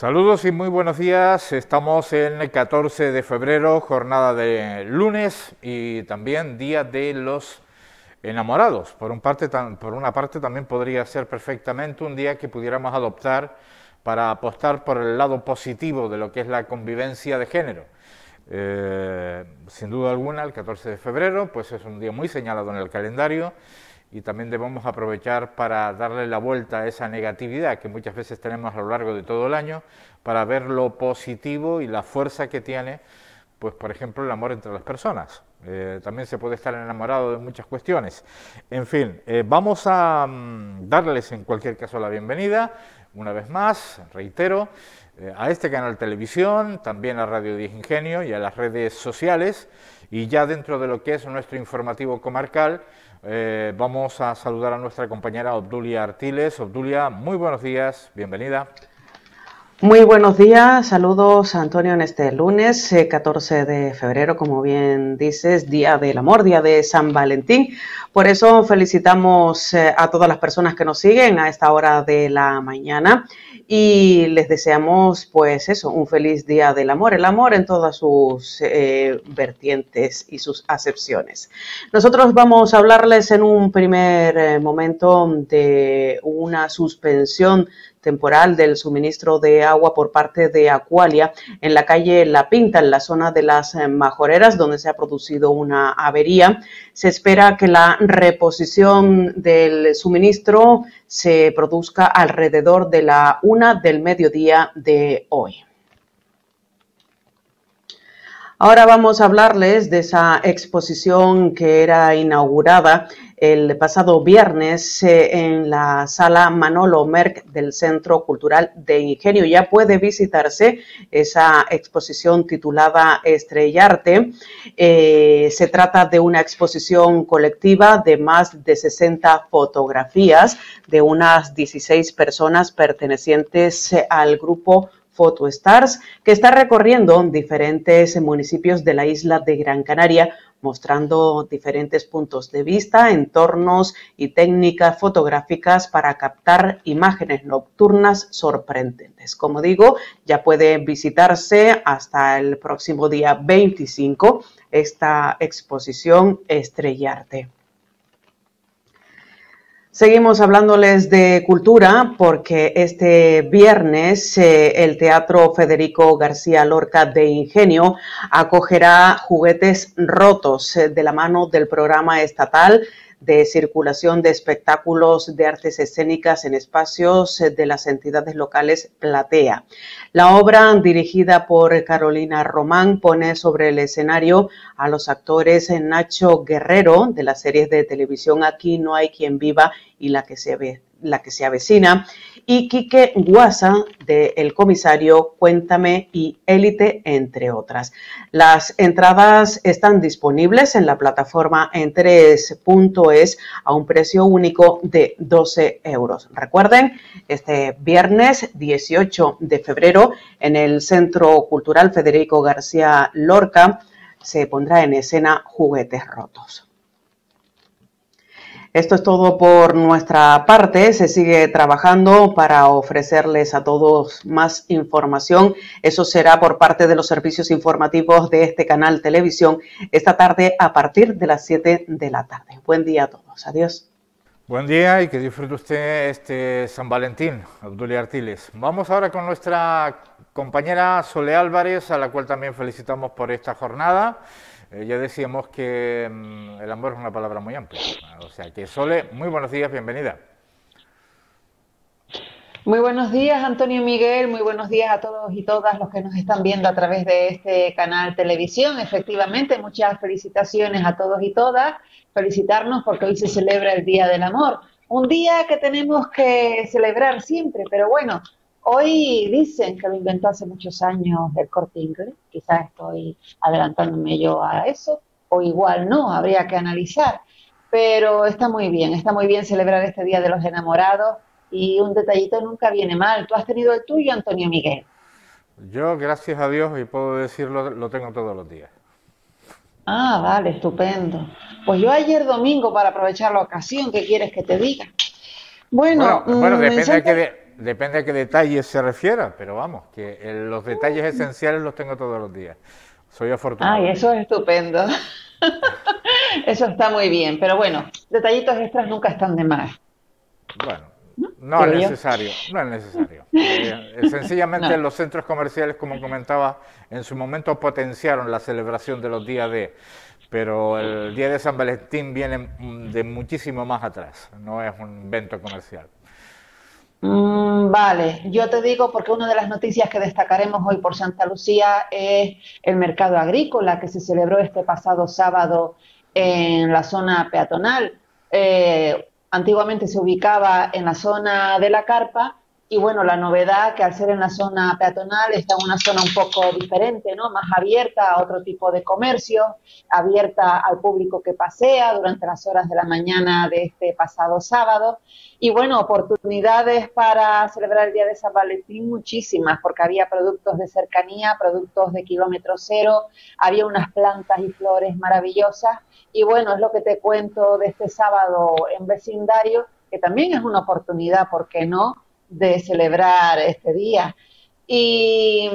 Saludos y muy buenos días. Estamos en el 14 de febrero, jornada de lunes y también Día de los Enamorados. Por una parte también podría ser perfectamente un día que pudiéramos adoptar para apostar por el lado positivo de lo que es la convivencia de género. Sin duda alguna, el 14 de febrero pues es un día muy señalado en el calendario y también debemos aprovechar para darle la vuelta a esa negatividad que muchas veces tenemos a lo largo de todo el año para ver lo positivo y la fuerza que tiene, pues por ejemplo, el amor entre las personas. También se puede estar enamorado de muchas cuestiones. En fin, vamos a darles en cualquier caso la bienvenida, una vez más, reitero, a este canal televisión, también a Radio 10 Ingenio y a las redes sociales, y ya dentro de lo que es nuestro informativo comarcal, vamos a saludar a nuestra compañera Obdulia Artiles. Obdulia, muy buenos días, bienvenida. Muy buenos días, saludos Antonio en este lunes 14 de febrero, como bien dices, Día del Amor, Día de San Valentín. Por eso felicitamos a todas las personas que nos siguen a esta hora de la mañana y les deseamos pues eso, un feliz Día del Amor, el amor en todas sus vertientes y sus acepciones. Nosotros vamos a hablarles en un primer momento de una suspensión temporal del suministro de agua por parte de Aqualia en la calle La Pinta, en la zona de las Majoreras, donde se ha producido una avería. Se espera que la reposición del suministro se produzca alrededor de la 1 del mediodía de hoy. Ahora vamos a hablarles de esa exposición que era inaugurada el pasado viernes en la sala Manolo Merck del Centro Cultural de Ingenio. Ya puede visitarse esa exposición titulada Estrellarte. Se trata de una exposición colectiva de más de 60 fotografías de unas 16 personas pertenecientes al grupo PhotoStars, que está recorriendo diferentes municipios de la isla de Gran Canaria, mostrando diferentes puntos de vista, entornos y técnicas fotográficas para captar imágenes nocturnas sorprendentes. Como digo, ya puede visitarse hasta el próximo día 25 esta exposición Estrellarte. Seguimos hablándoles de cultura porque este viernes el Teatro Federico García Lorca de Ingenio acogerá Juguetes Rotos de la mano del programa estatal de circulación de espectáculos de artes escénicas en espacios de las entidades locales Platea. La obra, dirigida por Carolina Román, pone sobre el escenario a los actores Nacho Guerrero, de las series de televisión Aquí no hay quien viva y la que se avecina, y Quique Guasa, de El Comisario, Cuéntame y Élite, entre otras. Las entradas están disponibles en la plataforma entres.es a un precio único de 12 euros. Recuerden, este viernes 18 de febrero en el Centro Cultural Federico García Lorca se pondrá en escena Juguetes Rotos. Esto es todo por nuestra parte. Se sigue trabajando para ofrecerles a todos más información. Eso será por parte de los servicios informativos de este canal televisión esta tarde a partir de las 7 de la tarde. Buen día a todos. Adiós. Buen día y que disfrute usted este San Valentín, Obdulia Artiles. Vamos ahora con nuestra compañera Sole Álvarez, a la cual también felicitamos por esta jornada. Ya decíamos que el amor es una palabra muy amplia. O sea que Sole, muy buenos días, bienvenida. Muy buenos días, Antonio Miguel, muy buenos días a todos y todas los que nos están viendo a través de este canal televisión. Efectivamente, muchas felicitaciones a todos y todas. Felicitarnos porque hoy se celebra el Día del Amor. Un día que tenemos que celebrar siempre, pero bueno, hoy dicen que lo inventó hace muchos años el Corte Inglés. Quizás estoy adelantándome yo a eso, o igual no, habría que analizar. Pero está muy bien celebrar este Día de los Enamorados. Y un detallito nunca viene mal. ¿Tú has tenido el tuyo, Antonio Miguel? Yo, gracias a Dios, y puedo decirlo, lo tengo todos los días. Ah, vale, estupendo. Pues yo ayer domingo, para aprovechar la ocasión, ¿qué quieres que te diga? Bueno, depende depende a qué detalles se refiera, pero vamos, que los detalles esenciales los tengo todos los días. Soy afortunado. Ay, eso es estupendo. Eso está muy bien, pero bueno, detallitos extras nunca están de más. Bueno, ¿No? no es Digo yo. necesario, no es necesario. Sencillamente No. los centros comerciales, como comentaba, en su momento potenciaron la celebración de los días de... Pero el día de San Valentín viene de muchísimo más atrás, no es un invento comercial. Vale, yo te digo porque una de las noticias que destacaremos hoy por Santa Lucía es el mercado agrícola que se celebró este pasado sábado en la zona peatonal. Antiguamente se ubicaba en la zona de la carpa y bueno, la novedad que al ser en la zona peatonal está en una zona un poco diferente, ¿no? Más abierta a otro tipo de comercio, abierta al público que pasea durante las horas de la mañana de este pasado sábado. Y bueno, oportunidades para celebrar el Día de San Valentín muchísimas, porque había productos de cercanía, productos de kilómetro cero, había unas plantas y flores maravillosas. Y bueno, es lo que te cuento de este sábado en vecindario, que también es una oportunidad, ¿por qué no?, de celebrar este día. Y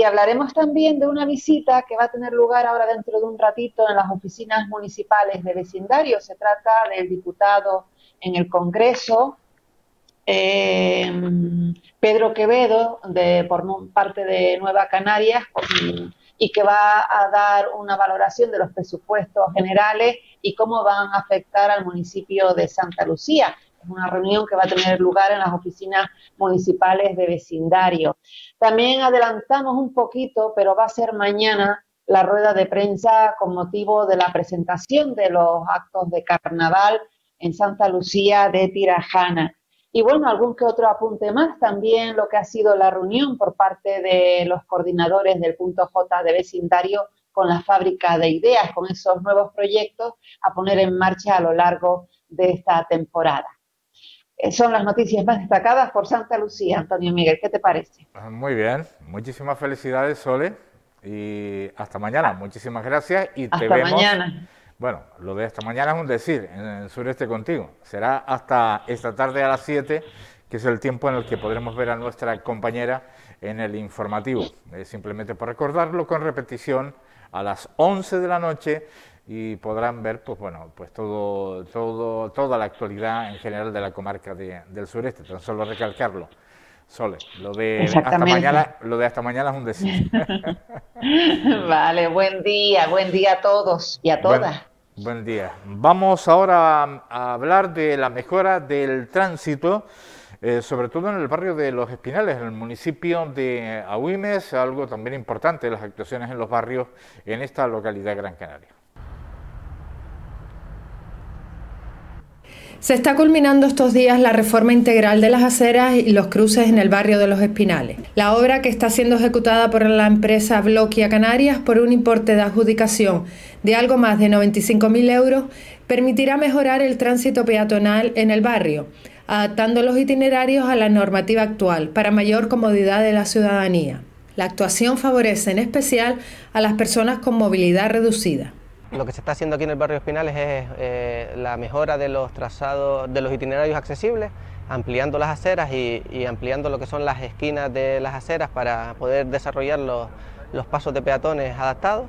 hablaremos también de una visita que va a tener lugar ahora dentro de un ratito en las oficinas municipales de vecindario. Se trata del diputado en el Congreso, Pedro Quevedo, por parte de Nueva Canarias, y que va a dar una valoración de los presupuestos generales y cómo van a afectar al municipio de Santa Lucía. Es una reunión que va a tener lugar en las oficinas municipales de vecindario. También adelantamos un poquito, pero va a ser mañana la rueda de prensa con motivo de la presentación de los actos de carnaval en Santa Lucía de Tirajana. Y bueno, algún que otro apunte más, también lo que ha sido la reunión por parte de los coordinadores del punto J de vecindario con la fábrica de ideas, con esos nuevos proyectos a poner en marcha a lo largo de esta temporada. Son las noticias más destacadas por Santa Lucía. Antonio Miguel, ¿qué te parece? Muy bien, muchísimas felicidades, Sole, y hasta mañana. Muchísimas gracias y te Hasta vemos. mañana. Bueno, lo de esta mañana es un decir, en Sureste Contigo. Será hasta esta tarde a las 7, que es el tiempo en el que podremos ver a nuestra compañera en el informativo. Simplemente por recordarlo, con repetición a las 11 de la noche, y podrán ver, pues bueno, pues toda la actualidad en general de la comarca del sureste. Tan solo recalcarlo. Sole, lo de hasta mañana es un decir. Vale, buen día a todos y a todas. Buen día. Vamos ahora a hablar de la mejora del tránsito, sobre todo en el barrio de Los Espinales, en el municipio de Agüimes, algo también importante, las actuaciones en los barrios en esta localidad Gran Canaria. Se está culminando estos días la reforma integral de las aceras y los cruces en el barrio de Los Espinales. La obra, que está siendo ejecutada por la empresa Bloquia Canarias por un importe de adjudicación de algo más de 95.000 euros, permitirá mejorar el tránsito peatonal en el barrio, adaptando los itinerarios a la normativa actual para mayor comodidad de la ciudadanía. La actuación favorece en especial a las personas con movilidad reducida. Lo que se está haciendo aquí en el barrio Espinales es la mejora de los trazados, de los itinerarios accesibles, ampliando las aceras y ampliando lo que son las esquinas de las aceras para poder desarrollar los pasos de peatones adaptados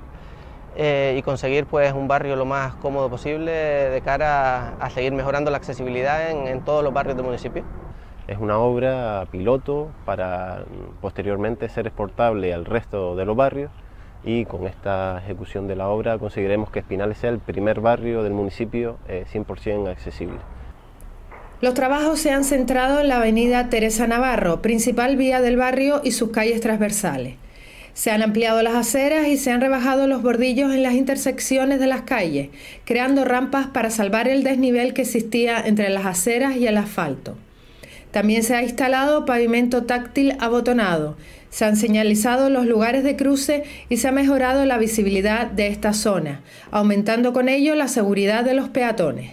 y conseguir pues un barrio lo más cómodo posible de cara a seguir mejorando la accesibilidad en todos los barrios del municipio. Es una obra piloto para posteriormente ser exportable al resto de los barrios, y con esta ejecución de la obra conseguiremos que Espinales sea el primer barrio del municipio 100% accesible. Los trabajos se han centrado en la avenida Teresa Navarro, principal vía del barrio, y sus calles transversales. Se han ampliado las aceras y se han rebajado los bordillos en las intersecciones de las calles, creando rampas para salvar el desnivel que existía entre las aceras y el asfalto. También se ha instalado pavimento táctil abotonado, se han señalizado los lugares de cruce y se ha mejorado la visibilidad de esta zona, aumentando con ello la seguridad de los peatones.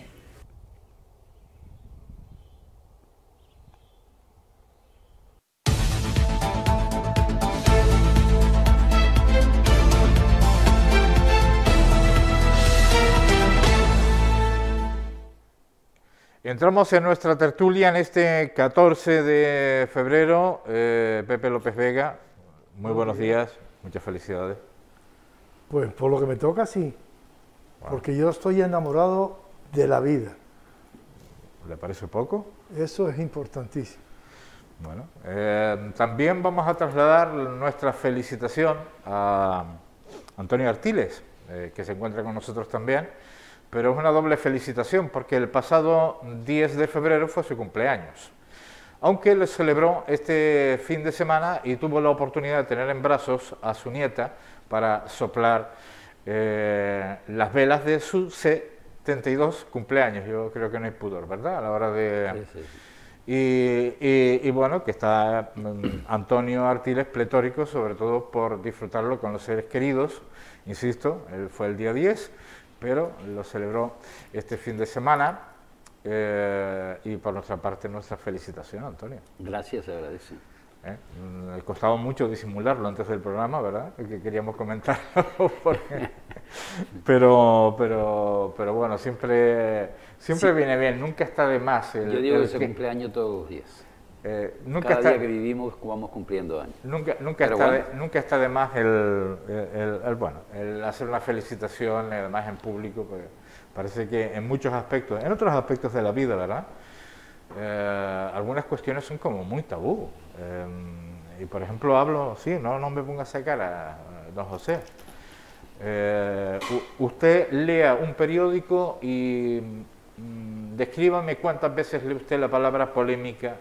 Entramos en nuestra tertulia en este 14 de febrero. Pepe López Vega, muy buenos días, muchas felicidades. Pues por lo que me toca, sí, porque yo estoy enamorado de la vida. ¿Le parece poco? Eso es importantísimo. Bueno, también vamos a trasladar nuestra felicitación a Antonio Artiles, que se encuentra con nosotros también, pero es una doble felicitación porque el pasado 10 de febrero fue su cumpleaños, aunque le celebró este fin de semana y tuvo la oportunidad de tener en brazos a su nieta para soplar las velas de su 72 cumpleaños. Yo creo que no hay pudor, ¿verdad? A la hora de... Sí, sí. Y bueno, que está Antonio Artiles pletórico, sobre todo por disfrutarlo con los seres queridos. Insisto, él fue el día 10, pero lo celebró este fin de semana. Y por nuestra parte, nuestra felicitación, Antonio. Gracias, se agradece. Costaba mucho disimularlo antes del programa, ¿verdad? Que queríamos comentarlo, pero bueno, siempre sí. Viene bien, nunca está de más. Yo digo que se cumple año todos los días. Cada día que vivimos vamos cumpliendo años. Nunca está de más el hacer una felicitación, además en público, pues parece que en muchos aspectos, en otros aspectos de la vida, ¿verdad? Algunas cuestiones son como muy tabú. Y por ejemplo hablo, sí, no me ponga a sacar a don José. Usted lea un periódico y descríbame cuántas veces lee usted la palabra polémica,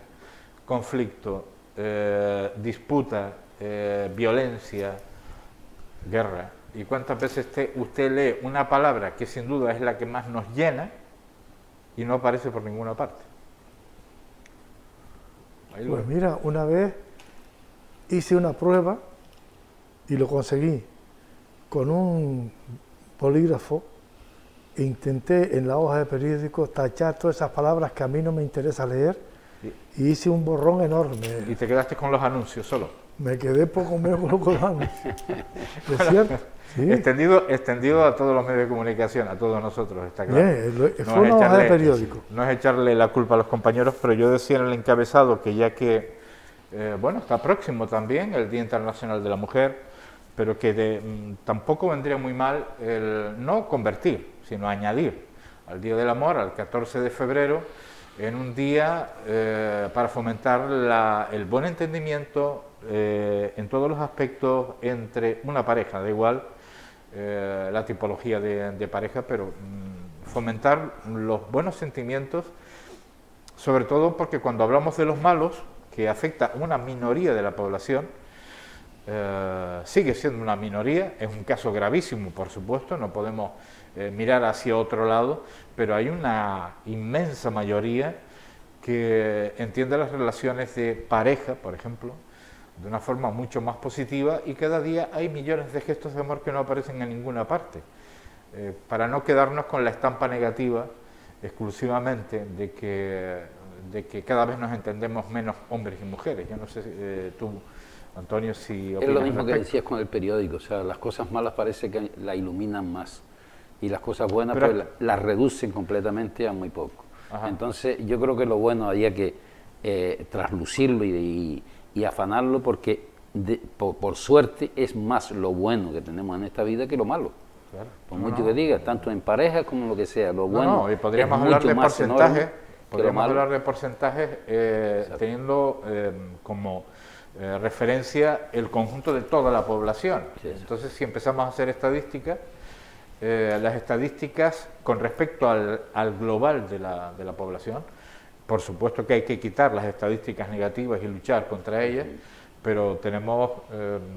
conflicto, disputa, violencia, guerra, y cuántas veces usted lee una palabra que sin duda es la que más nos llena y no aparece por ninguna parte. Pues mira, una vez hice una prueba y lo conseguí con un bolígrafo. Intenté en la hoja de periódico tachar todas esas palabras que a mí no me interesa leer y hice un borrón enorme. ¿Y te quedaste con los anuncios solo? Me quedé poco menos con los anuncios. ¿Es cierto? Sí. Extendido a todos los medios de comunicación, a todos nosotros, está claro. Bien, fue una hoja de periódico. No es echarle la culpa a los compañeros, pero yo decía en el encabezado que ya que, bueno, está próximo también el Día Internacional de la Mujer, pero que tampoco vendría muy mal el no convertir, sino añadir al Día del Amor, al 14 de febrero, en un día para fomentar el buen entendimiento en todos los aspectos entre una pareja, da igual la tipología de pareja, pero fomentar los buenos sentimientos, sobre todo porque cuando hablamos de los malos, que afecta a una minoría de la población, sigue siendo una minoría, es un caso gravísimo, por supuesto, no podemos mirar hacia otro lado, pero hay una inmensa mayoría que entiende las relaciones de pareja, por ejemplo, de una forma mucho más positiva, y cada día hay millones de gestos de amor que no aparecen en ninguna parte, para no quedarnos con la estampa negativa exclusivamente de que cada vez nos entendemos menos hombres y mujeres. Yo no sé tú, Antonio, si opinas. Es lo mismo que decías con el periódico, o sea, las cosas malas parece que la iluminan más y las cosas buenas pues las reducen completamente a muy poco. Ajá. Entonces yo creo que lo bueno había que traslucirlo y afanarlo, porque por suerte es más lo bueno que tenemos en esta vida que lo malo. Claro. Por mucho que digas, tanto en pareja como en lo que sea, lo bueno y podríamos hablar de porcentajes, teniendo como referencia el conjunto de toda la población. Sí, entonces, si empezamos a hacer estadísticas, las estadísticas con respecto al global de la población, por supuesto que hay que quitar las estadísticas negativas y luchar contra ellas, pero tenemos,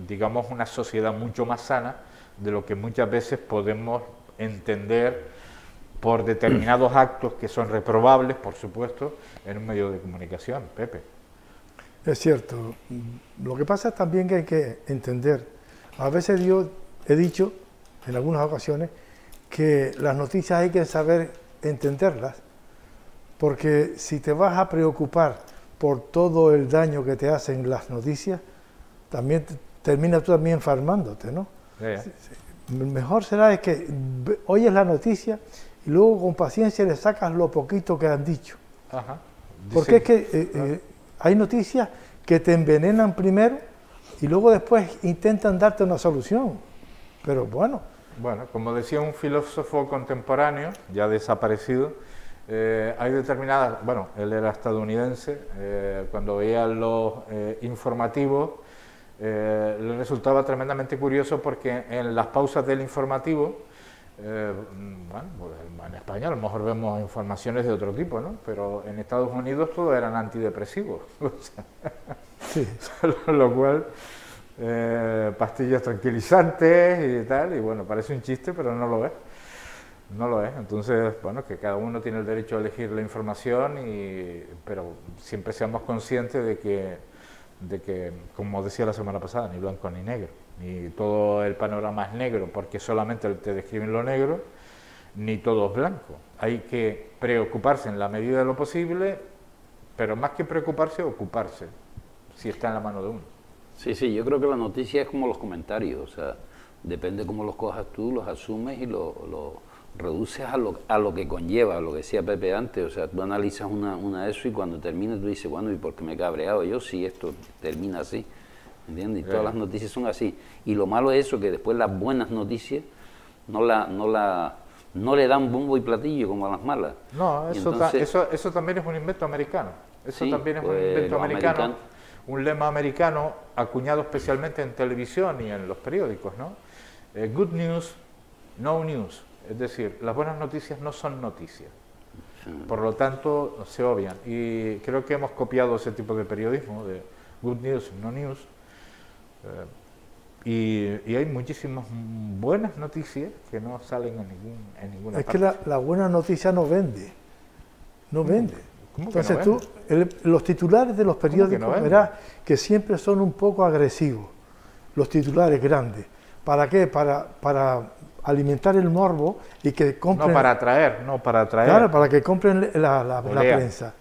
digamos, una sociedad mucho más sana de lo que muchas veces podemos entender por determinados actos que son reprobables, por supuesto, en un medio de comunicación. Pepe. Es cierto. Lo que pasa es también que hay que entender. A veces yo he dicho, en algunas ocasiones, que las noticias hay que saber entenderlas, porque si te vas a preocupar por todo el daño que te hacen las noticias, también terminas tú también enfermándote, ¿no? Sí. Mejor será es que oyes la noticia y luego con paciencia le sacas lo poquito que han dicho. Ajá. Porque es que hay noticias que te envenenan primero y luego después intentan darte una solución. Pero bueno. Bueno, como decía un filósofo contemporáneo, ya desaparecido, hay determinadas, bueno, él era estadounidense, cuando veía los informativos, le resultaba tremendamente curioso porque en las pausas del informativo, bueno, pues en España a lo mejor vemos informaciones de otro tipo, ¿no? Pero en Estados Unidos todo eran antidepresivos, o sea, Sí. lo cual, pastillas tranquilizantes y tal, y bueno, parece un chiste, pero no lo es. No lo es, entonces, bueno, que cada uno tiene el derecho a elegir la información, pero siempre seamos conscientes de que, como decía la semana pasada, ni blanco ni negro, ni todo el panorama es negro porque solamente te describen lo negro, ni todo es blanco. Hay que preocuparse en la medida de lo posible, pero más que preocuparse, ocuparse, si está en la mano de uno. Sí, sí, yo creo que la noticia es como los comentarios, o sea, depende cómo los cojas tú, los asumes y lo reduces a lo que conlleva, lo que decía Pepe antes, o sea, tú analizas una de eso y cuando termina tú dices, bueno, ¿y por qué me he cabreado yo si esto termina así? ¿Entiendes? Y todas las noticias son así. Y lo malo es eso, que después las buenas noticias no le dan bombo y platillo como a las malas. No, eso también es un invento americano. Eso sí, también es un invento americano, un lema americano acuñado especialmente en televisión y en los periódicos, ¿no? Good news, no news. Es decir, las buenas noticias no son noticias, por lo tanto se obvian, y creo que hemos copiado ese tipo de periodismo, de good news, no news, y hay muchísimas buenas noticias que no salen en ninguna parte. Es que la buena noticia no vende, no vende. ¿Cómo que Entonces no vende? los titulares de los periódicos, verás que siempre son un poco agresivos, los titulares grandes. ¿Para qué? Para alimentar el morbo y que compren... No para atraer. Claro, para que compren la prensa.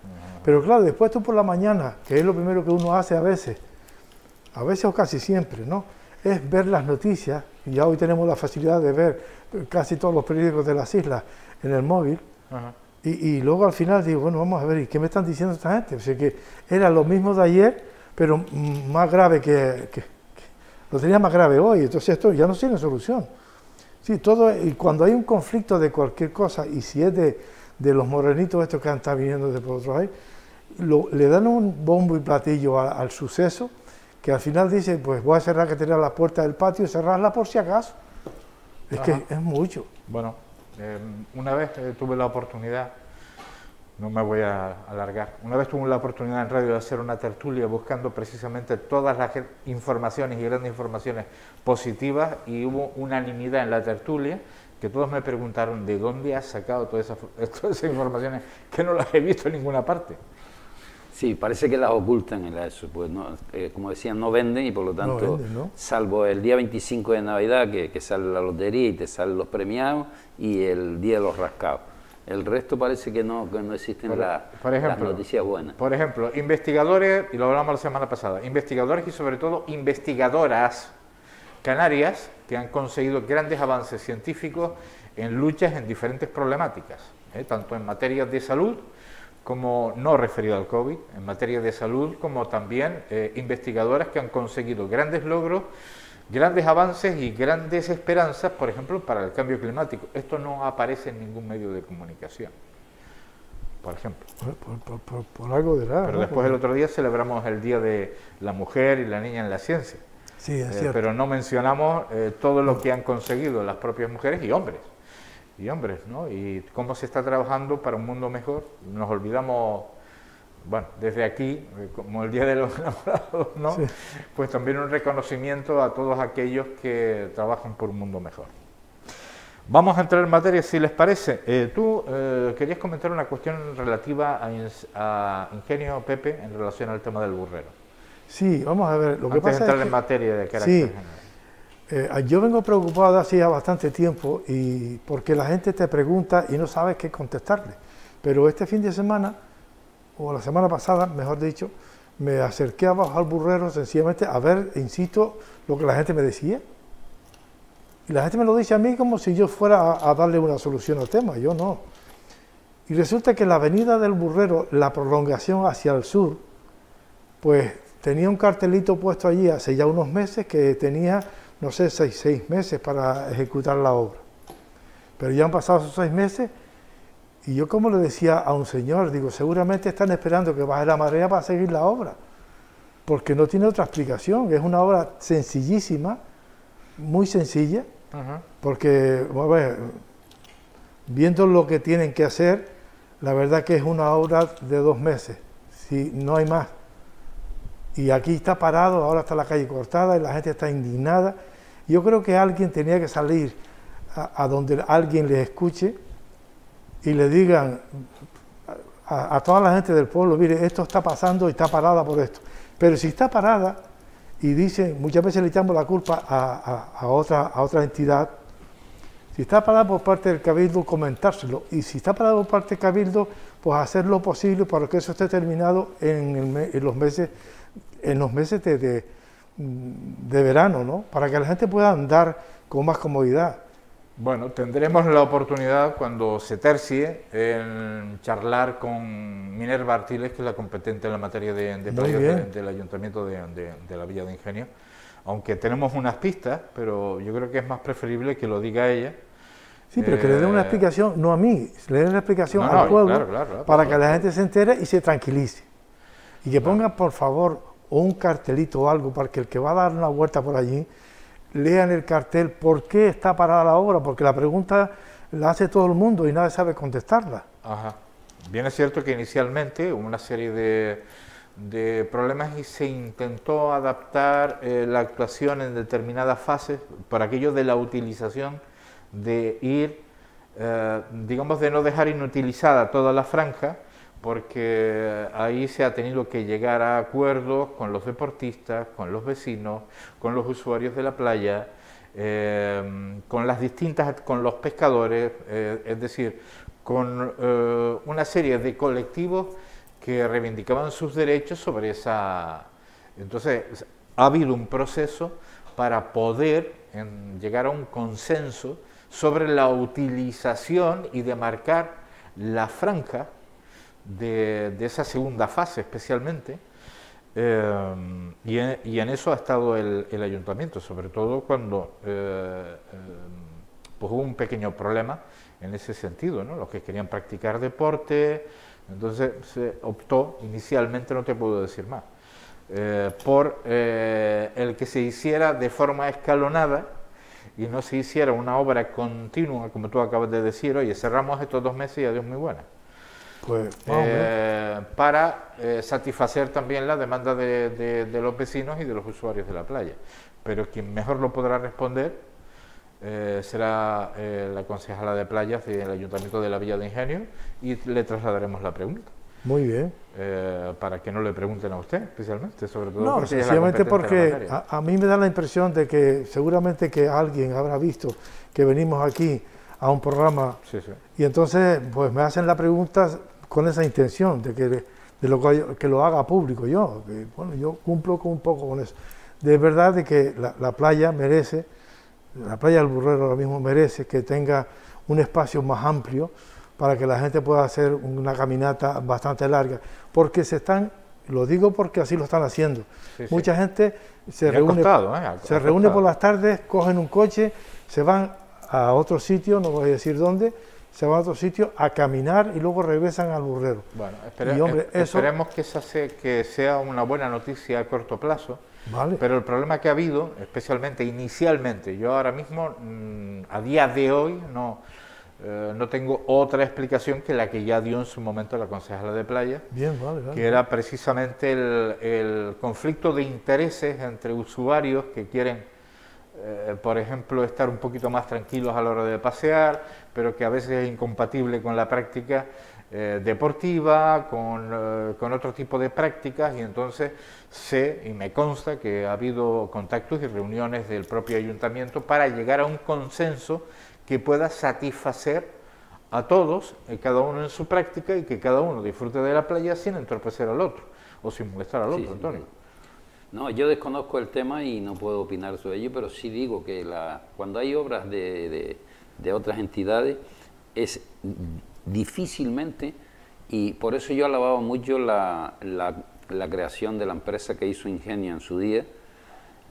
Pero claro, después tú por la mañana, que es lo primero que uno hace a veces o casi siempre, ¿no? Es ver las noticias, y ya hoy tenemos la facilidad de ver casi todos los periódicos de las islas en el móvil, y luego al final digo, bueno, vamos a ver, ¿y qué me están diciendo esta gente? O sea, que era lo mismo de ayer, pero más grave lo tenía más grave hoy, entonces esto ya no tiene solución. Sí, y cuando hay un conflicto de cualquier cosa, y si es de los morenitos estos que están viniendo de por otro país, le dan un bombo y platillo al suceso, que al final dice, pues voy a cerrar que tenía la puerta del patio, cerrarla por si acaso. Es que es mucho. Bueno, una vez tuve la oportunidad, no me voy a alargar, una vez tuve la oportunidad en radio de hacer una tertulia buscando precisamente todas las informaciones y grandes informaciones positivas, y hubo unanimidad en la tertulia que todos me preguntaron de dónde has sacado todas esas informaciones que no las he visto en ninguna parte. Sí, parece que las ocultan en eso, pues no, como decían, no venden, y por lo tanto, no venden, ¿no? Salvo el día 25 de Navidad que sale la lotería y te salen los premiados, y el día de los rascados. El resto parece que no existen las noticias buenas. Por ejemplo, investigadores, y lo hablamos la semana pasada, investigadores y sobre todo investigadoras canarias que han conseguido grandes avances científicos en luchas en diferentes problemáticas, tanto en materia de salud, como no referido al COVID, en materia de salud, como también investigadoras que han conseguido grandes logros, grandes avances y grandes esperanzas, por ejemplo, para el cambio climático. Esto no aparece en ningún medio de comunicación, por ejemplo. Por algo de nada. Pero ¿no? después el otro día celebramos el Día de la Mujer y la Niña en la Ciencia. Sí, es cierto. Pero no mencionamos todo lo que han conseguido las propias mujeres y hombres, ¿no? Y cómo se está trabajando para un mundo mejor. Nos olvidamos, bueno, desde aquí, como el Día de los Enamorados, ¿no? Sí. Pues también un reconocimiento a todos aquellos que trabajan por un mundo mejor. Vamos a entrar en materia, si les parece. Tú querías comentar una cuestión relativa a Ingenio, Pepe, en relación al tema del burrero. Sí, vamos a ver. Lo que pasa entrar es que, en materia de carácter general. Yo vengo preocupado hace ya bastante tiempo, y porque la gente te pregunta y no sabes qué contestarle. Pero este fin de semana, o la semana pasada, mejor dicho, me acerqué abajo al burrero sencillamente a ver, insisto, lo que la gente me decía. Y la gente me lo dice a mí como si yo fuera a darle una solución al tema, yo no. Y resulta que la avenida del Burrero, la prolongación hacia el sur, pues tenía un cartelito puesto allí hace ya unos meses que tenía, no sé, 6 meses para ejecutar la obra. Pero ya han pasado esos 6 meses y yo, como le decía a un señor, digo, seguramente están esperando que baje la marea para seguir la obra, porque no tiene otra explicación. Es una obra sencillísima, muy sencilla, porque, bueno, viendo lo que tienen que hacer, la verdad que es una obra de 2 meses, si no hay más. Y aquí está parado, ahora está la calle cortada y la gente está indignada. Yo creo que alguien tenía que salir a donde alguien les escuche y le digan a toda la gente del pueblo, mire, esto está pasando y está parada por esto. Pero si está parada, y dicen, muchas veces le echamos la culpa a otra entidad, si está parada por parte del Cabildo, comentárselo, y si está parada por parte del Cabildo, pues hacer lo posible para que eso esté terminado en los meses de verano, ¿no? Para que la gente pueda andar con más comodidad. Bueno, tendremos la oportunidad cuando se tercie en charlar con Minerva Artiles, que es la competente en la materia de playas del Ayuntamiento de la Villa de Ingenio, aunque tenemos unas pistas, pero yo creo que es más preferible que lo diga ella. Sí, pero que le den una explicación, no a mí, le den una explicación al pueblo, claro, para que la gente se entere y se tranquilice. Y que ponga, por favor, un cartelito o algo para que el que va a dar una vuelta por allí lea en el cartel por qué está parada la obra, porque la pregunta la hace todo el mundo y nadie sabe contestarla. Ajá. Bien es cierto que inicialmente hubo una serie de problemas y se intentó adaptar la actuación en determinadas fases por aquello de la utilización, de ir, digamos, de no dejar inutilizada toda la franja, porque ahí se ha tenido que llegar a acuerdos con los deportistas, con los vecinos, con los usuarios de la playa, con los pescadores, es decir, con una serie de colectivos que reivindicaban sus derechos sobre esa. Entonces, ha habido un proceso para poder llegar a un consenso sobre la utilización y demarcar la franja de esa segunda fase especialmente, y en eso ha estado el ayuntamiento, sobre todo cuando pues hubo un pequeño problema en ese sentido, ¿no? Los que querían practicar deporte, entonces se optó inicialmente, no te puedo decir más, por el que se hiciera de forma escalonada y no se hiciera una obra continua, como tú acabas de decir, oye, cerramos estos 2 meses y adiós, muy buena. Pues, para satisfacer también la demanda de los vecinos y de los usuarios de la playa. Pero quien mejor lo podrá responder será la concejala de playas del Ayuntamiento de la Villa de Ingenio, y le trasladaremos la pregunta. Muy bien. Para que no le pregunten a usted especialmente, sobre todo. No, sencillamente porque a mí me da la impresión de que seguramente que alguien habrá visto que venimos aquí a un programa, y entonces pues me hacen la pregunta con esa intención de que lo haga público yo. Que, bueno, yo cumplo con un poco con eso. De verdad de que la playa merece, la playa del Burrero ahora mismo merece que tenga un espacio más amplio para que la gente pueda hacer una caminata bastante larga, porque lo digo porque así lo están haciendo. Mucha gente se reúne por las tardes, cogen un coche, se van a otro sitio, no voy a decir dónde, se van a otro sitio a caminar y luego regresan al Burrero. Bueno, esperemos que sea una buena noticia a corto plazo, pero el problema que ha habido, especialmente inicialmente, yo ahora mismo, a día de hoy, no tengo otra explicación que la que ya dio en su momento la concejala de playa, que era precisamente el conflicto de intereses entre usuarios que quieren, por ejemplo, estar un poquito más tranquilos a la hora de pasear, pero que a veces es incompatible con la práctica deportiva, con otro tipo de prácticas, y entonces sé y me consta que ha habido contactos y reuniones del propio ayuntamiento para llegar a un consenso que pueda satisfacer a todos, cada uno en su práctica, y que cada uno disfrute de la playa sin entorpecer al otro o sin molestar al otro, Antonio. No, yo desconozco el tema y no puedo opinar sobre ello, pero sí digo que cuando hay obras de otras entidades es difícilmente, y por eso yo alababa mucho la creación de la empresa que hizo Ingenio en su día,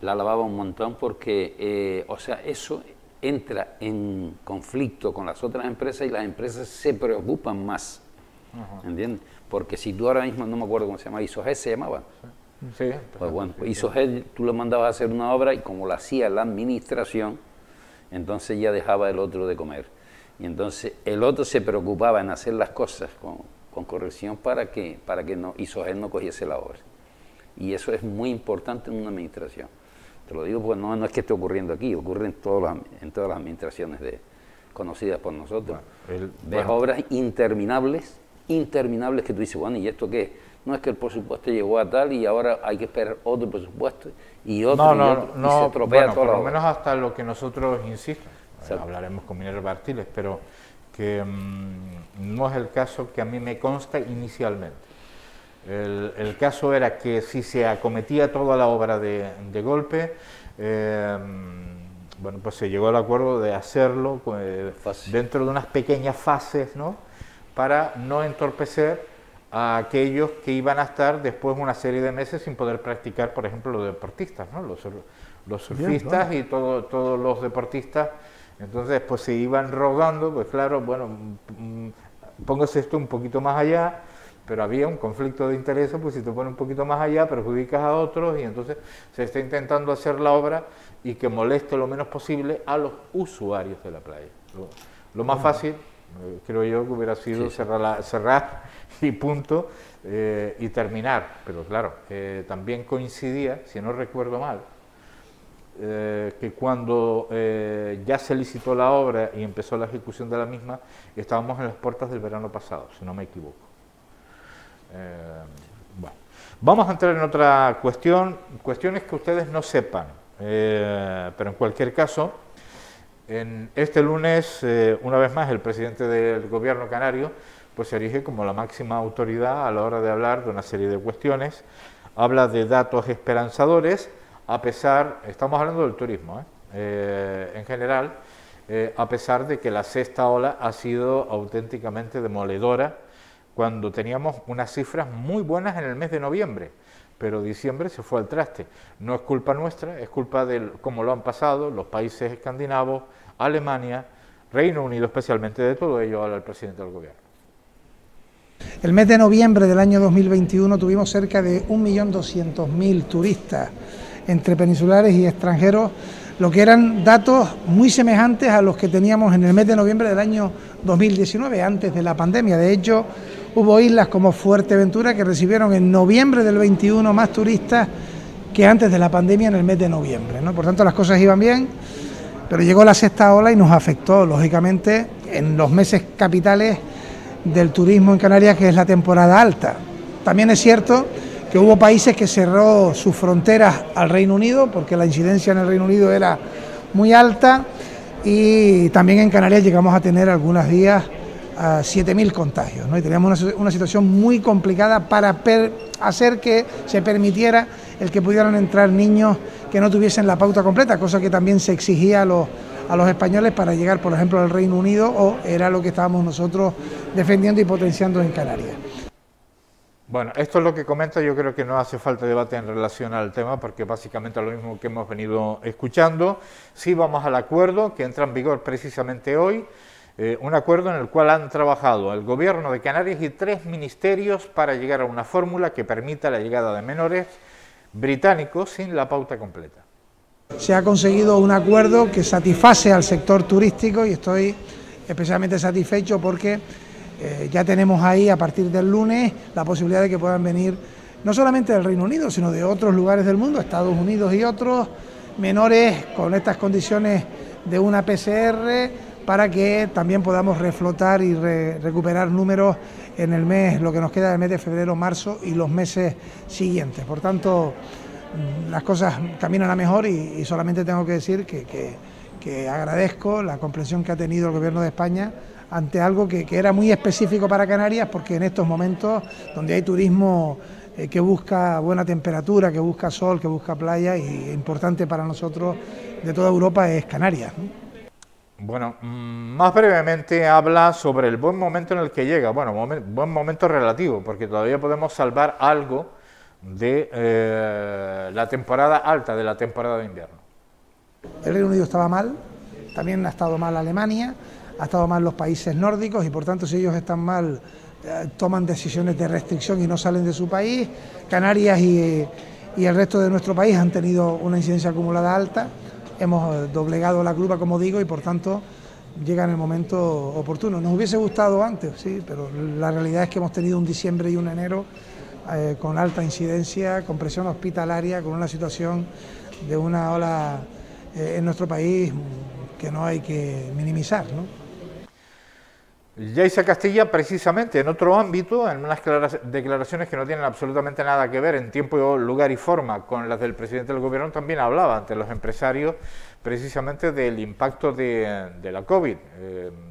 la alababa un montón porque, o sea, eso entra en conflicto con las otras empresas y las empresas se preocupan más, ¿entiendes? Porque si tú ahora mismo, no me acuerdo cómo se llama, Isoget se llamaba. Sí. Pues bueno, Isoget tú le mandabas a hacer una obra y como la hacía la administración, entonces ya dejaba el otro de comer. Y entonces el otro se preocupaba en hacer las cosas con corrección para que Isoget no cogiese la obra. Y eso es muy importante en una administración. Te lo digo porque no es que esté ocurriendo aquí, ocurre en todas las administraciones conocidas por nosotros. Ves obras interminables que tú dices, bueno, ¿y esto qué? No es que el presupuesto llegó a tal y ahora hay que esperar otro presupuesto y otro, y se tropea todo. Por lo menos hasta lo que nosotros, insisto, hablaremos con Minerva Artiles, pero que no es el caso que a mí me consta inicialmente. El caso era que si se acometía toda la obra de golpe, bueno, pues se llegó al acuerdo de hacerlo dentro de unas pequeñas fases, ¿no? Para no entorpecer a aquellos que iban a estar después una serie de meses sin poder practicar, por ejemplo, los deportistas, ¿no? Los surfistas. Bien, claro. Y todos los deportistas. Entonces, pues se iban rodando, pues claro, bueno, póngase esto un poquito más allá, pero había un conflicto de intereses, pues si te pones un poquito más allá, perjudicas a otros, y entonces se está intentando hacer la obra y que moleste lo menos posible a los usuarios de la playa. Lo más fácil, creo yo, que hubiera sido cerrar y punto, y terminar, pero claro, también coincidía, si no recuerdo mal, que cuando ya se licitó la obra y empezó la ejecución de la misma, estábamos en las puertas del verano pasado, si no me equivoco. Bueno, vamos a entrar en otra cuestiones que ustedes no sepan, pero en cualquier caso, este lunes, una vez más, el presidente del gobierno canario pues se erige como la máxima autoridad a la hora de hablar de una serie de cuestiones, habla de datos esperanzadores, a pesar, estamos hablando del turismo, en general, a pesar de que la sexta ola ha sido auténticamente demoledora, cuando teníamos unas cifras muy buenas en el mes de noviembre, pero diciembre se fue al traste. No es culpa nuestra, es culpa de cómo lo han pasado los países escandinavos, Alemania, Reino Unido especialmente. De todo ello habla el presidente del gobierno. El mes de noviembre del año 2021 tuvimos cerca de 1.200.000 turistas entre peninsulares y extranjeros, lo que eran datos muy semejantes a los que teníamos en el mes de noviembre del año 2019, antes de la pandemia. De hecho, hubo islas como Fuerteventura que recibieron en noviembre del 21 más turistas que antes de la pandemia en el mes de noviembre, ¿no? Por tanto, las cosas iban bien, pero llegó la sexta ola y nos afectó, lógicamente, en los meses capitales del turismo en Canarias, que es la temporada alta. También es cierto que hubo países que cerró sus fronteras al Reino Unido porque la incidencia en el Reino Unido era muy alta, y también en Canarias llegamos a tener algunos días a 7.000 contagios, ¿no? Y teníamos una situación muy complicada para hacer que se permitiera el que pudieran entrar niños que no tuviesen la pauta completa, cosa que también se exigía a los españoles para llegar, por ejemplo, al Reino Unido, o era lo que estábamos nosotros defendiendo y potenciando en Canarias. Bueno, esto es lo que comenta. Yo creo que no hace falta debate en relación al tema, porque básicamente es lo mismo que hemos venido escuchando. Sí, vamos al acuerdo que entra en vigor precisamente hoy, un acuerdo en el cual han trabajado el Gobierno de Canarias y 3 ministerios para llegar a una fórmula que permita la llegada de menores británicos sin la pauta completa. Se ha conseguido un acuerdo que satisface al sector turístico y estoy especialmente satisfecho porque ya tenemos ahí a partir del lunes la posibilidad de que puedan venir no solamente del Reino Unido, sino de otros lugares del mundo, Estados Unidos y otros, menores con estas condiciones de una PCR, para que también podamos reflotar y recuperar números en el mes, lo que nos queda del mes de febrero, marzo y los meses siguientes. Por tanto, las cosas caminan a mejor y solamente tengo que decir que agradezco la comprensión que ha tenido el Gobierno de España ante algo que era muy específico para Canarias, porque en estos momentos donde hay turismo que busca buena temperatura, que busca sol, que busca playa, y importante para nosotros de toda Europa es Canarias, ¿no? Bueno, más brevemente habla sobre el buen momento en el que llega. Bueno, buen momento relativo, porque todavía podemos salvar algo de la temporada alta, de la temporada de invierno. El Reino Unido estaba mal, también ha estado mal Alemania, ha estado mal los países nórdicos, y por tanto si ellos están mal, toman decisiones de restricción y no salen de su país. Canarias y el resto de nuestro país han tenido una incidencia acumulada alta. Hemos doblegado la curva, como digo, y por tanto llega en el momento oportuno. Nos hubiese gustado antes, sí, pero la realidad es que hemos tenido un diciembre y un enero con alta incidencia, con presión hospitalaria, con una situación de una ola en nuestro país que no hay que minimizar, ¿no? Yaiza Castilla, precisamente en otro ámbito, en unas declaraciones que no tienen absolutamente nada que ver en tiempo, lugar y forma con las del presidente del gobierno, también hablaba ante los empresarios precisamente del impacto de la COVID.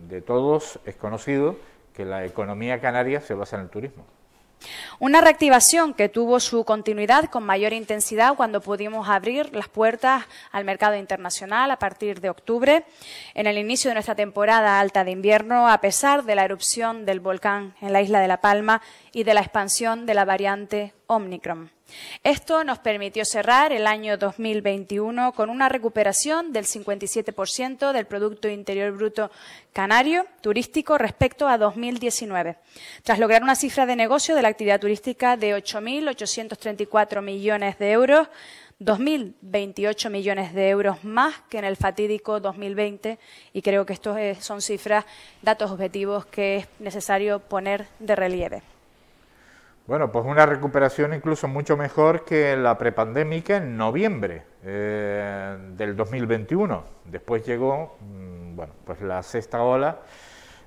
De todos es conocido que la economía canaria se basa en el turismo. Una reactivación que tuvo su continuidad con mayor intensidad cuando pudimos abrir las puertas al mercado internacional a partir de octubre, en el inicio de nuestra temporada alta de invierno, a pesar de la erupción del volcán en la isla de La Palma y de la expansión de la variante Omicron. Esto nos permitió cerrar el año 2021 con una recuperación del 57% del Producto Interior Bruto canario turístico respecto a 2019, tras lograr una cifra de negocio de la actividad turística de 8.834 millones de euros, 2.028 millones de euros más que en el fatídico 2020, y creo que estos son cifras, datos objetivos que es necesario poner de relieve. Bueno, pues una recuperación incluso mucho mejor que la prepandémica en noviembre del 2021. Después llegó, bueno, pues la sexta ola,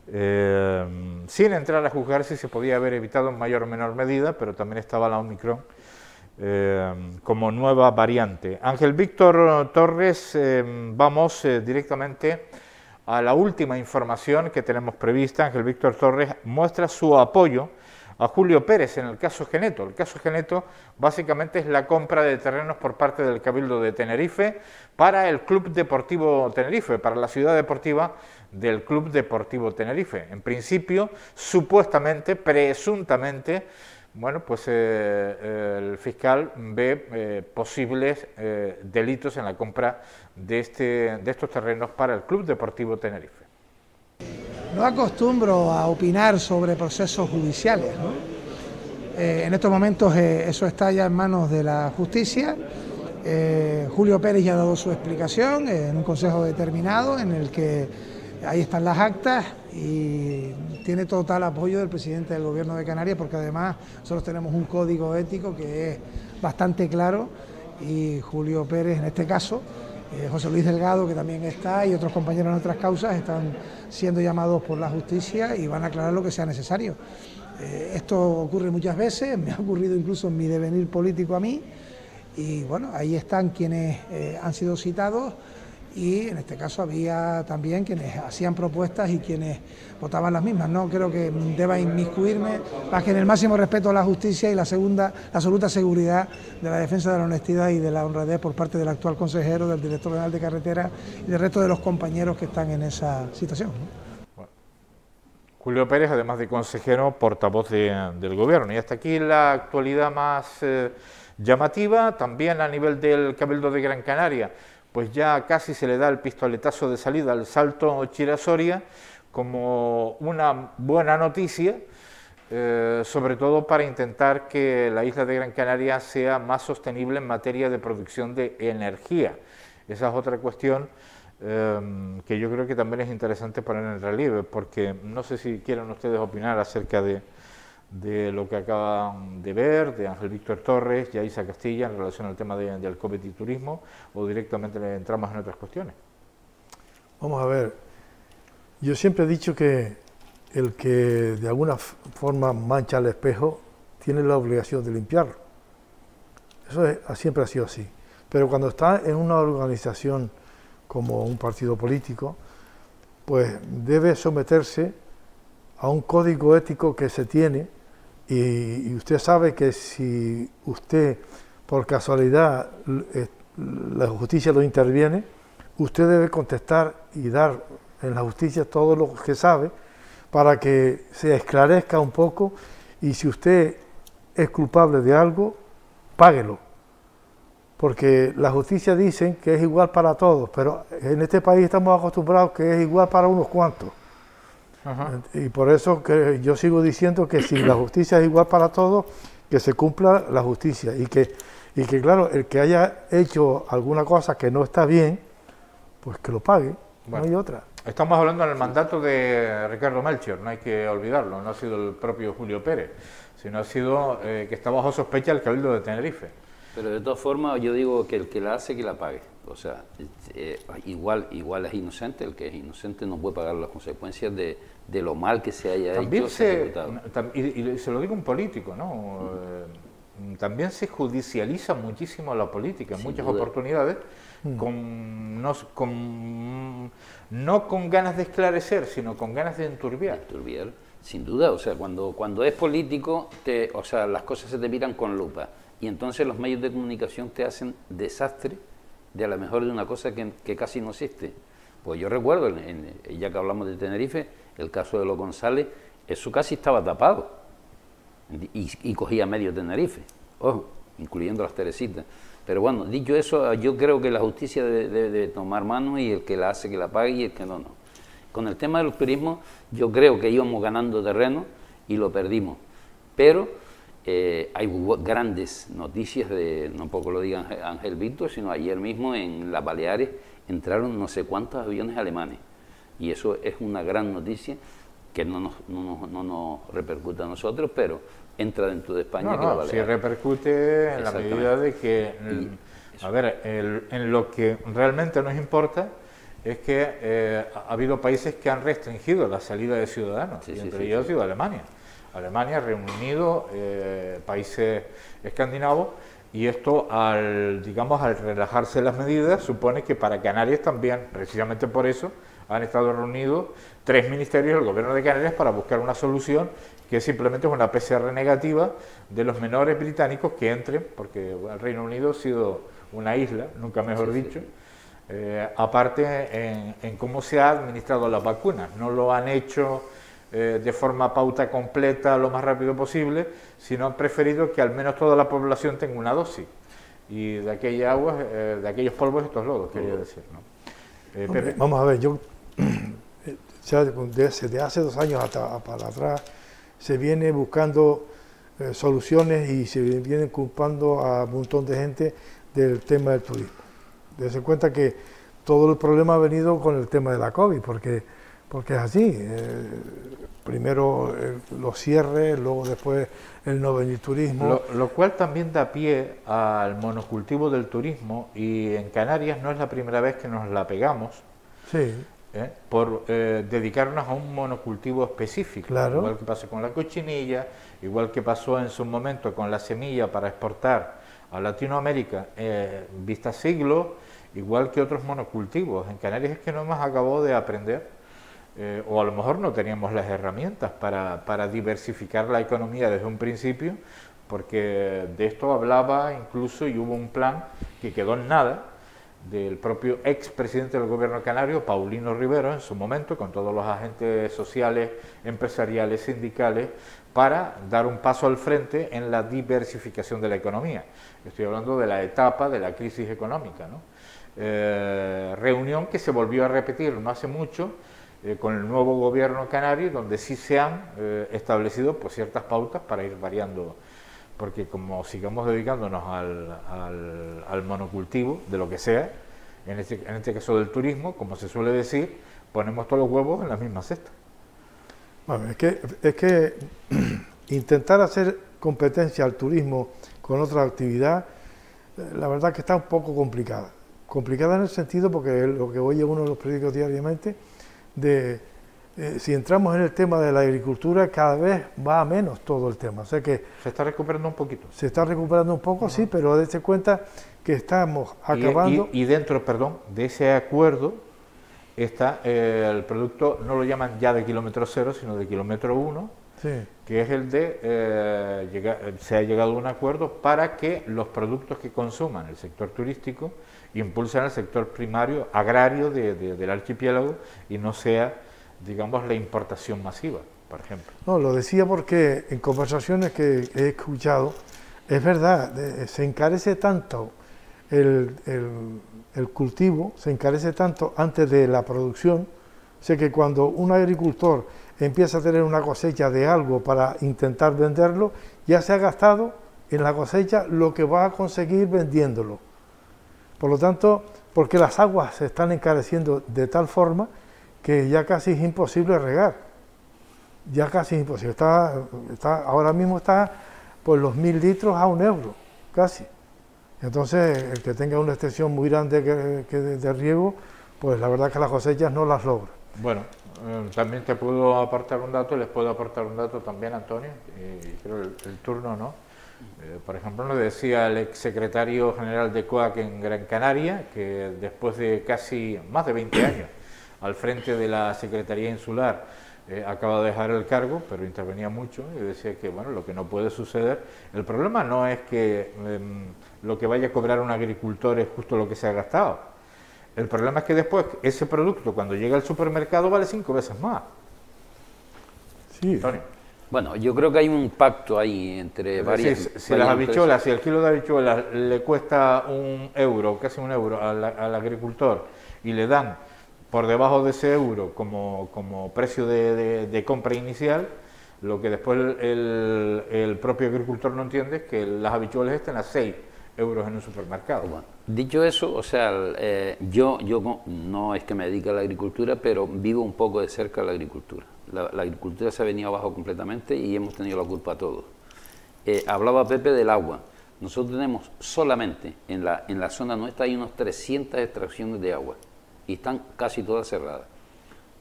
sin entrar a juzgar si se podía haber evitado en mayor o menor medida, pero también estaba la Omicron como nueva variante. Ángel Víctor Torres, vamos directamente a la última información que tenemos prevista. Ángel Víctor Torres muestra su apoyo a Julio Pérez en el caso Geneto. El caso Geneto básicamente es la compra de terrenos por parte del Cabildo de Tenerife para el Club Deportivo Tenerife, para la ciudad deportiva del Club Deportivo Tenerife. En principio, supuestamente, presuntamente, bueno, pues el fiscal ve posibles delitos en la compra de estos terrenos para el Club Deportivo Tenerife. No acostumbro a opinar sobre procesos judiciales, ¿no? En estos momentos eso está ya en manos de la justicia. Julio Pérez ya ha dado su explicación en un consejo determinado en el que ahí están las actas y tiene total apoyo del presidente del Gobierno de Canarias, porque además nosotros tenemos un código ético que es bastante claro, y Julio Pérez en este caso, José Luis Delgado, que también está, y otros compañeros en otras causas están siendo llamados por la justicia y van a aclarar lo que sea necesario. Esto ocurre muchas veces, me ha ocurrido incluso en mi devenir político a mí, y bueno, ahí están quienes han sido citados, y en este caso había también quienes hacían propuestas y quienes votaban las mismas. No creo que deba inmiscuirme, más que en el máximo respeto a la justicia y la absoluta seguridad de la defensa de la honestidad y de la honradez por parte del actual consejero, del director general de carretera y del resto de los compañeros que están en esa situación, ¿no? Bueno, Julio Pérez, además de consejero, portavoz del gobierno. Y hasta aquí la actualidad más llamativa. También a nivel del Cabildo de Gran Canaria, pues ya casi se le da el pistoletazo de salida al Salto Chira-Soria como una buena noticia, sobre todo para intentar que la isla de Gran Canaria sea más sostenible en materia de producción de energía. Esa es otra cuestión que yo creo que también es interesante poner en relieve, porque no sé si quieren ustedes opinar acerca de lo que acaban de ver, de Ángel Víctor Torres, Yaiza Castilla, en relación al tema del COVID y turismo, o directamente entramos en otras cuestiones. Vamos a ver, yo siempre he dicho que el que de alguna forma mancha el espejo tiene la obligación de limpiarlo. Eso siempre ha sido así. Pero cuando está en una organización como un partido político, pues debe someterse a un código ético que se tiene Y usted sabe que si usted, por casualidad, la justicia lo interviene, usted debe contestar y dar en la justicia todo lo que sabe para que se esclarezca un poco, y si usted es culpable de algo, páguelo. Porque la justicia dicen que es igual para todos, pero en este país estamos acostumbrados que es igual para unos cuantos. Ajá. Y por eso que yo sigo diciendo que si la justicia es igual para todos, que se cumpla la justicia, y que claro, el que haya hecho alguna cosa que no está bien, pues que lo pague, bueno, no hay otra. Estamos hablando del mandato de Ricardo Melchior, no hay que olvidarlo, no ha sido el propio Julio Pérez, sino ha sido que está bajo sospecha el Cabildo de Tenerife. Pero de todas formas yo digo que el que la hace, que la pague. O sea, igual es inocente, el que es inocente no puede pagar las consecuencias de lo mal que se haya también hecho. Y se lo digo un político, ¿no? También se judicializa muchísimo la política en muchas oportunidades, no con ganas de esclarecer, sino con ganas de enturbiar. Sin duda, o sea, cuando es político, o sea, las cosas se te miran con lupa, y entonces los medios de comunicación te hacen desastre de a lo mejor de una cosa que casi no existe. Pues yo recuerdo, ya que hablamos de Tenerife, el caso de los González, eso casi estaba tapado, y cogía medio Tenerife, ojo, incluyendo las Teresitas. Pero bueno, dicho eso, yo creo que la justicia debe tomar mano, y el que la hace que la pague, y el que no. Con el tema del turismo, yo creo que íbamos ganando terreno y lo perdimos. Pero hay grandes noticias, no poco lo diga Ángel Víctor, sino ayer mismo en las Baleares entraron no sé cuántos aviones alemanes. Y eso es una gran noticia que no nos repercute a nosotros, pero entra dentro de España. Sí repercute en la medida de que, en lo que realmente nos importa es que ha habido países que han restringido la salida de ciudadanos, y entre ellos ha sido Alemania. Alemania, Reino Unido, países escandinavos, y esto al relajarse las medidas supone que para Canarias también, precisamente por eso, han estado reunidos 3 ministerios del gobierno de Canarias para buscar una solución que simplemente es una PCR negativa de los menores británicos que entren, porque el Reino Unido ha sido una isla, nunca mejor dicho. Aparte en cómo se ha administrado las vacunas, no lo han hecho de forma pauta completa lo más rápido posible, sino han preferido que al menos toda la población tenga una dosis, y de aquella agua, de aquellos polvos estos lodos, quería decir, ¿no? Vamos a ver, yo desde hace 2 años para atrás se viene buscando soluciones, y se viene culpando a un montón de gente del tema del turismo. Dense cuenta que todo el problema ha venido con el tema de la COVID, porque es así. Primero los cierres, luego después el no venir turismo. Lo cual también da pie al monocultivo del turismo, y en Canarias no es la primera vez que nos la pegamos. Sí. Por dedicarnos a un monocultivo específico, claro. Igual que pasó con la cochinilla, igual que pasó en su momento con la semilla para exportar a Latinoamérica, vista siglo, igual que otros monocultivos. En Canarias es que no hemos acabado de aprender, o a lo mejor no teníamos las herramientas para diversificar la economía desde un principio, porque de esto hablaba incluso, y hubo un plan que quedó en nada, del propio expresidente del gobierno canario, Paulino Rivero, en su momento, con todos los agentes sociales, empresariales, sindicales, para dar un paso al frente en la diversificación de la economía. Estoy hablando de la etapa de la crisis económica, ¿no? Reunión que se volvió a repetir no hace mucho con el nuevo gobierno canario, donde sí se han establecido pues ciertas pautas para ir variando, porque como sigamos dedicándonos al monocultivo de lo que sea, en este caso del turismo, como se suele decir, ponemos todos los huevos en la misma cesta. Bueno, es que intentar hacer competencia al turismo con otra actividad, la verdad que está un poco complicada. Complicada en el sentido, porque lo que oye uno de los periódicos diariamente, si entramos en el tema de la agricultura, cada vez va a menos todo el tema. O sea que se está recuperando un poquito. Se está recuperando un poco, sí, pero dése cuenta que estamos acabando. Y dentro, perdón, de ese acuerdo está el producto, no lo llaman ya de kilómetro cero, sino de kilómetro 1, que es el de se ha llegado a un acuerdo para que los productos que consuman el sector turístico impulsen el sector primario agrario del archipiélago y no sea, digamos, la importación masiva, por ejemplo. No, lo decía porque en conversaciones que he escuchado, es verdad, se encarece tanto el cultivo, se encarece tanto antes de la producción, o sea que cuando un agricultor empieza a tener una cosecha de algo para intentar venderlo, ya se ha gastado en la cosecha lo que va a conseguir vendiéndolo. Por lo tanto, porque las aguas se están encareciendo de tal forma que ya casi es imposible regar, ya casi es imposible. Ahora mismo está por los 1000 litros a 1 euro, casi. Entonces, el que tenga una extensión muy grande de riego, pues la verdad es que las cosechas no las logra. Bueno, también te puedo aportar un dato, les puedo aportar un dato también, Antonio, y creo el turno no. Por ejemplo, nos decía el exsecretario general de COAC en Gran Canaria, que después de casi más de 20 años al frente de la Secretaría Insular, acaba de dejar el cargo, pero intervenía mucho y decía que bueno, lo que no puede suceder, el problema no es que lo que vaya a cobrar un agricultor es justo lo que se ha gastado. El problema es que después ese producto cuando llega al supermercado vale 5 veces más. Sí. Antonio. Bueno, yo creo que hay un pacto ahí entre varias... Si las habichuelas, si el kilo de habichuelas le cuesta 1 euro, casi 1 euro al agricultor y le dan por debajo de ese euro como precio de compra inicial, lo que después el propio agricultor no entiende es que las habichuelas estén a 6 euros en un supermercado. Bueno, dicho eso, o sea, yo no es que me dedique a la agricultura, pero vivo un poco de cerca la agricultura. La agricultura se ha venido abajo completamente y hemos tenido la culpa todos. Hablaba Pepe del agua. Nosotros tenemos solamente en la zona nuestra hay unos 300 extracciones de agua y están casi todas cerradas.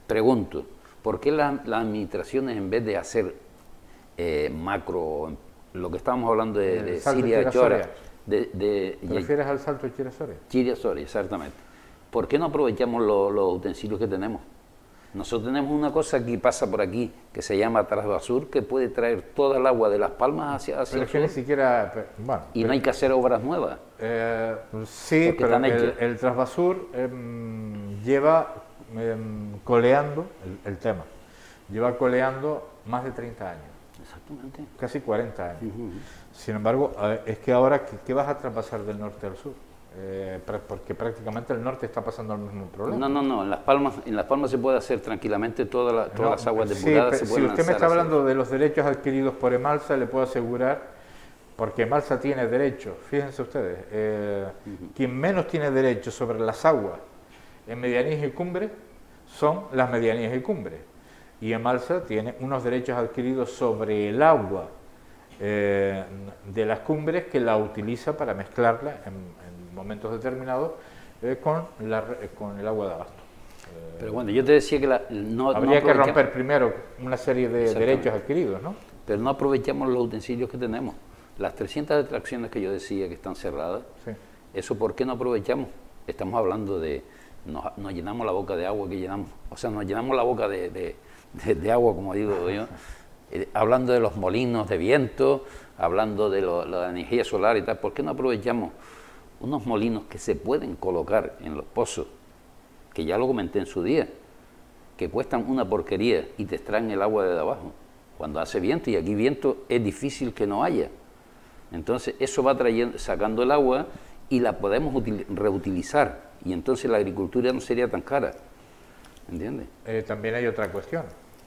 Pregunto, ¿por qué las administraciones en vez de hacer macro, lo que estábamos hablando de Siria, Chora, ¿Te refieres al salto de Chira-Soria? Chira-Soria, exactamente. ¿Por qué no aprovechamos los utensilios que tenemos? Nosotros tenemos una cosa que pasa por aquí, que se llama Trasvasur, que puede traer toda el agua de Las Palmas hacia pero el sur. es que ni siquiera... Bueno, y no hay que hacer obras nuevas. Sí, pero el Trasvasur lleva coleando el tema. Lleva coleando más de 30 años. Exactamente. Casi 40 años. Sin embargo, es que ahora, ¿qué vas a traspasar del norte al sur? Porque prácticamente el norte está pasando el mismo problema. No, en Las Palmas se puede hacer tranquilamente todas las aguas depuradas. Sí, si usted me está hablando de los derechos adquiridos por Emalsa, le puedo asegurar, porque Emalsa tiene derechos, fíjense ustedes, quien menos tiene derechos sobre las aguas en medianías y cumbres son las medianías y cumbres, y Emalsa tiene unos derechos adquiridos sobre el agua de las cumbres que la utiliza para mezclarla en momentos determinados con el agua de abasto. Pero bueno, yo te decía que habría que romper primero una serie de derechos adquiridos, ¿no? Pero no aprovechamos los utensilios que tenemos. Las 300 extracciones que yo decía que están cerradas, sí. ¿Eso por qué no aprovechamos? Estamos hablando de... Nos llenamos la boca de agua que llenamos. O sea, nos llenamos la boca de agua, como digo yo. Hablando de los molinos de viento, hablando de la energía solar y tal. ¿Por qué no aprovechamos unos molinos que se pueden colocar en los pozos, que ya lo comenté en su día, que cuestan una porquería y te extraen el agua de abajo? Cuando hace viento, y aquí viento es difícil que no haya. Entonces eso va sacando el agua y la podemos reutilizar, y entonces la agricultura no sería tan cara. ¿Entiendes? También hay otra cuestión.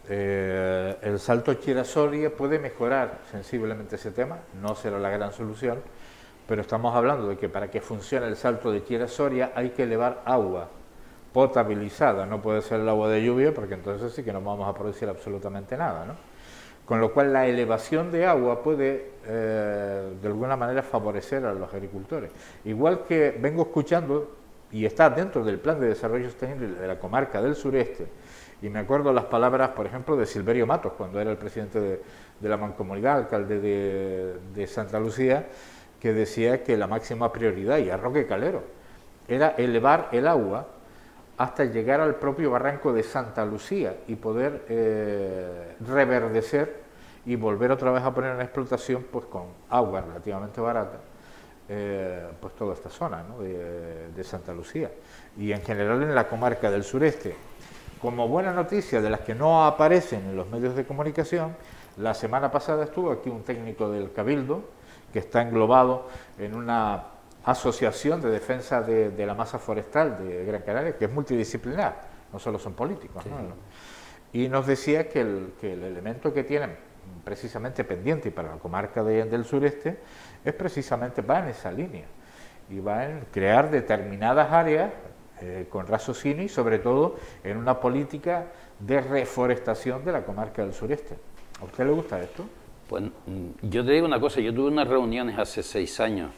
El salto Chira-Soria puede mejorar sensiblemente ese tema, no será la gran solución, pero estamos hablando de que para que funcione el salto de Chira-Soria hay que elevar agua potabilizada, no puede ser el agua de lluvia, porque entonces sí que no vamos a producir absolutamente nada, ¿no? Con lo cual la elevación de agua puede de alguna manera favorecer a los agricultores. Igual que vengo escuchando, y está dentro del Plan de Desarrollo Sostenible de la comarca del sureste, y me acuerdo las palabras, por ejemplo, de Silverio Matos, cuando era el presidente de la Mancomunidad, alcalde de Santa Lucía, que decía que la máxima prioridad, y a Roque Calero, era elevar el agua hasta llegar al propio barranco de Santa Lucía y poder reverdecer y volver otra vez a poner en explotación, pues con agua relativamente barata, pues toda esta zona, ¿no?, de Santa Lucía y en general en la comarca del sureste. Como buena noticia de las que no aparecen en los medios de comunicación, la semana pasada estuvo aquí un técnico del Cabildo que está englobado en una asociación de defensa de la masa forestal de Gran Canaria, que es multidisciplinar, no solo son políticos, ¿no? Y nos decía que el elemento que tienen precisamente pendiente para la comarca del sureste es precisamente, va en esa línea, y va en crear determinadas áreas con raciocinio y sobre todo en una política de reforestación de la comarca del sureste. ¿A usted le gusta esto? Pues yo te digo una cosa, yo tuve unas reuniones hace 6 años.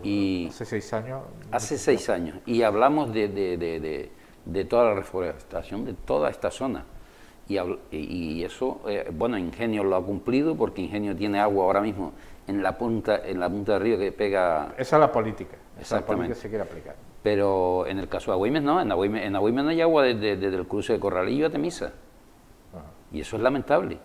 Y hace 6 años. Hace 6 años. Y hablamos de toda la reforestación de toda esta zona. Y eso, bueno, Ingenio lo ha cumplido porque Ingenio tiene agua ahora mismo en la punta del río que pega. Esa es la política. Esa es la Exactamente. política que se quiere aplicar. Pero en el caso de Agüimes no, en Agüimes no hay agua desde el cruce de Corralillo a Temisa. Y eso es lamentable.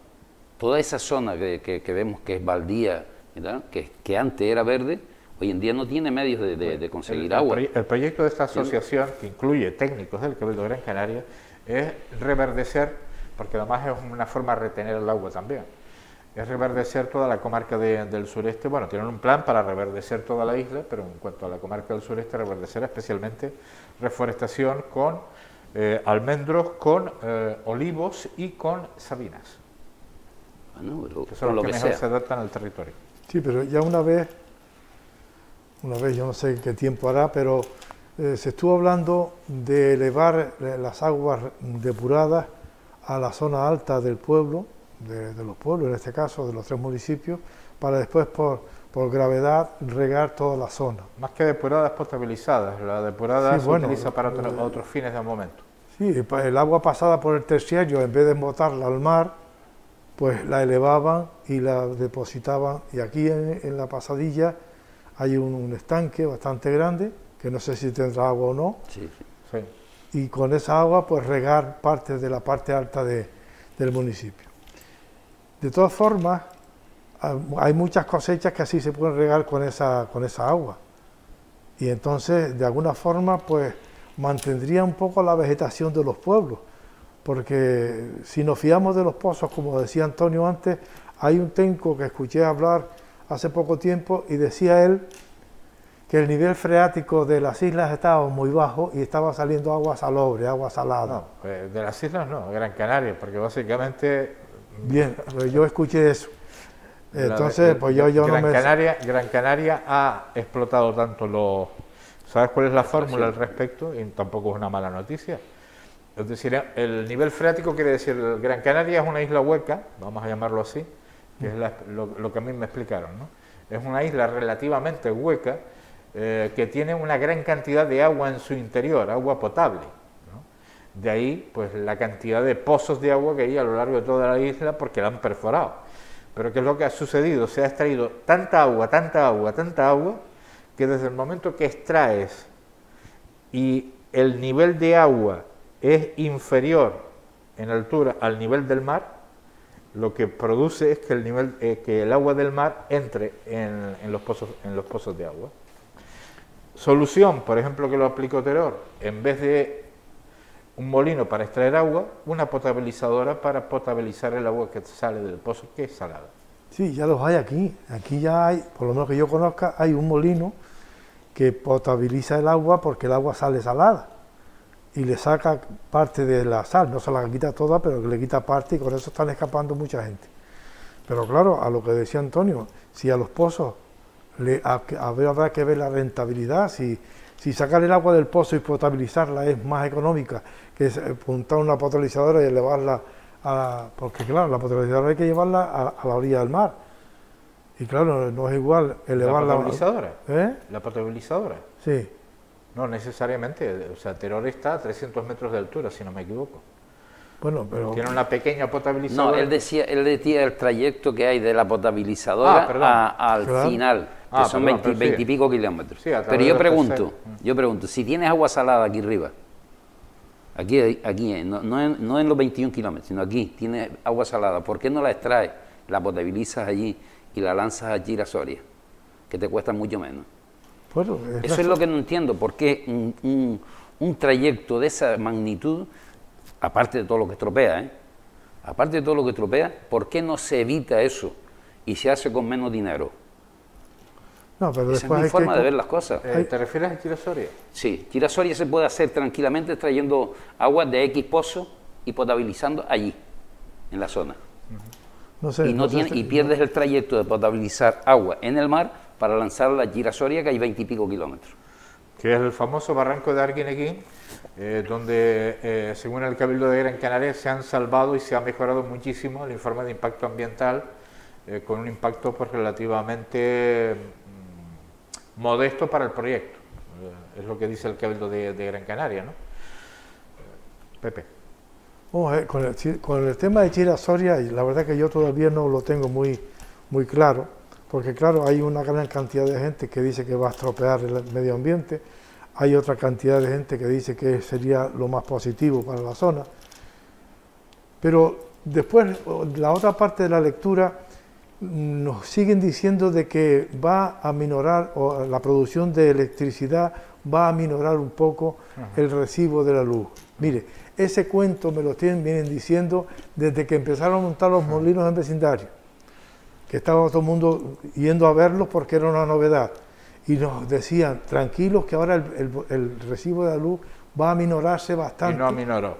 Toda esa zona que vemos que es baldía, ¿verdad?, que antes era verde, hoy en día no tiene medios de conseguir agua. El proyecto de esta asociación, que incluye técnicos del Cabildo de Gran Canaria, es reverdecer, porque además es una forma de retener el agua también, es reverdecer toda la comarca del sureste. Bueno, tienen un plan para reverdecer toda la isla, pero en cuanto a la comarca del sureste, reverdecer especialmente reforestación con almendros, con olivos y con sabinas. Bueno, pero que son los que mejor se adaptan al territorio. Sí, pero ya una vez, yo no sé qué tiempo hará, pero se estuvo hablando de elevar las aguas depuradas a la zona alta del pueblo, de los pueblos, en este caso de los 3 municipios, para después por gravedad regar toda la zona. Más que depuradas, potabilizadas. La depurada se utiliza para otros fines de momento. Sí, el agua pasada por el terciario, en vez de botarla al mar, pues la elevaban y la depositaban. Y aquí en la pasadilla hay un estanque bastante grande, que no sé si tendrá agua o no. Sí. Y con esa agua pues regar parte de la parte alta del municipio. De todas formas, hay muchas cosechas que así se pueden regar con esa agua. Y entonces, de alguna forma, pues mantendría un poco la vegetación de los pueblos. Porque si nos fiamos de los pozos, como decía Antonio antes, hay un técnico que escuché hablar hace poco tiempo y decía él que el nivel freático de las islas estaba muy bajo y estaba saliendo agua salobre, agua salada. No, de las islas no, Gran Canaria, porque básicamente... Bien, yo escuché eso. Entonces, pues yo no me... Gran Canaria ha explotado tanto los... ¿Sabes cuál es la fórmula al respecto? Y tampoco es una mala noticia. Es decir, el nivel freático quiere decir, Gran Canaria es una isla hueca, vamos a llamarlo así, que es lo que a mí me explicaron, ¿no? Es una isla relativamente hueca, que tiene una gran cantidad de agua en su interior, agua potable, ¿no? De ahí, pues, la cantidad de pozos de agua que hay a lo largo de toda la isla porque la han perforado. Pero ¿qué es lo que ha sucedido? Se ha extraído tanta agua, que desde el momento que extraes y el nivel de agua es inferior en altura al nivel del mar, lo que produce es que que el agua del mar entre en los pozos de agua. Solución, por ejemplo, que lo aplicó Teror, en vez de un molino para extraer agua, una potabilizadora para potabilizar el agua que sale del pozo, que es salada. Sí, ya los hay aquí. Aquí ya hay, por lo menos que yo conozca, hay un molino que potabiliza el agua porque el agua sale salada y le saca parte de la sal, no se la quita toda, pero le quita parte y con eso están escapando mucha gente. Pero claro, a lo que decía Antonio, si a los pozos habrá que ver la rentabilidad, si sacar el agua del pozo y potabilizarla es más económica que apuntar una potabilizadora y elevarla porque claro, la potabilizadora hay que llevarla a la orilla del mar. Y claro, no es igual elevarla... ¿La potabilizadora? ¿Eh? ¿La potabilizadora? Sí. No necesariamente, o sea, Teror está a 300 metros de altura, si no me equivoco. Bueno, pero... Tiene una pequeña potabilizadora. No, él decía el trayecto que hay de la potabilizadora al final, que son 20 y pico kilómetros. Sí, pero yo pregunto, si tienes agua salada aquí arriba, Aquí no en los 21 kilómetros, sino aquí, tiene agua salada. ¿Por qué no la extraes, la potabilizas allí y la lanzas a Chira-Soria, que te cuesta mucho menos? Bueno, eso es lo que no entiendo, ¿por qué un trayecto de esa magnitud, aparte de todo lo que estropea, aparte de todo lo que estropea, ¿por qué no se evita eso y se hace con menos dinero? No, pero esa es mi forma de ver las cosas. ¿Te refieres a Chira-Soria? Sí, Chira-Soria se puede hacer tranquilamente extrayendo agua de X pozo y potabilizando allí, en la zona. No sé, y pierdes el trayecto de potabilizar agua en el mar para lanzarla a Chira-Soria, que hay 20 y pico kilómetros. Que es el famoso barranco de Arguineguín, donde, según el Cabildo de Gran Canaria, se han salvado y se ha mejorado muchísimo el informe de impacto ambiental, con un impacto pues, relativamente modesto para el proyecto. Es lo que dice el Cabildo de Gran Canaria, ¿no? Pepe. Con el tema de Chira-Soria, la verdad que yo todavía no lo tengo muy claro, porque claro, hay una gran cantidad de gente que dice que va a estropear el medio ambiente, hay otra cantidad de gente que dice que sería lo más positivo para la zona, pero después la otra parte de la lectura nos siguen diciendo de que va a minorar, o la producción de electricidad va a minorar un poco el recibo de la luz. Mire, ese cuento me lo vienen diciendo desde que empezaron a montar los molinos en vecindario, que estaba todo el mundo yendo a verlos porque era una novedad, y nos decían, tranquilos que ahora el recibo de la luz va a minorarse bastante. Y no aminoró.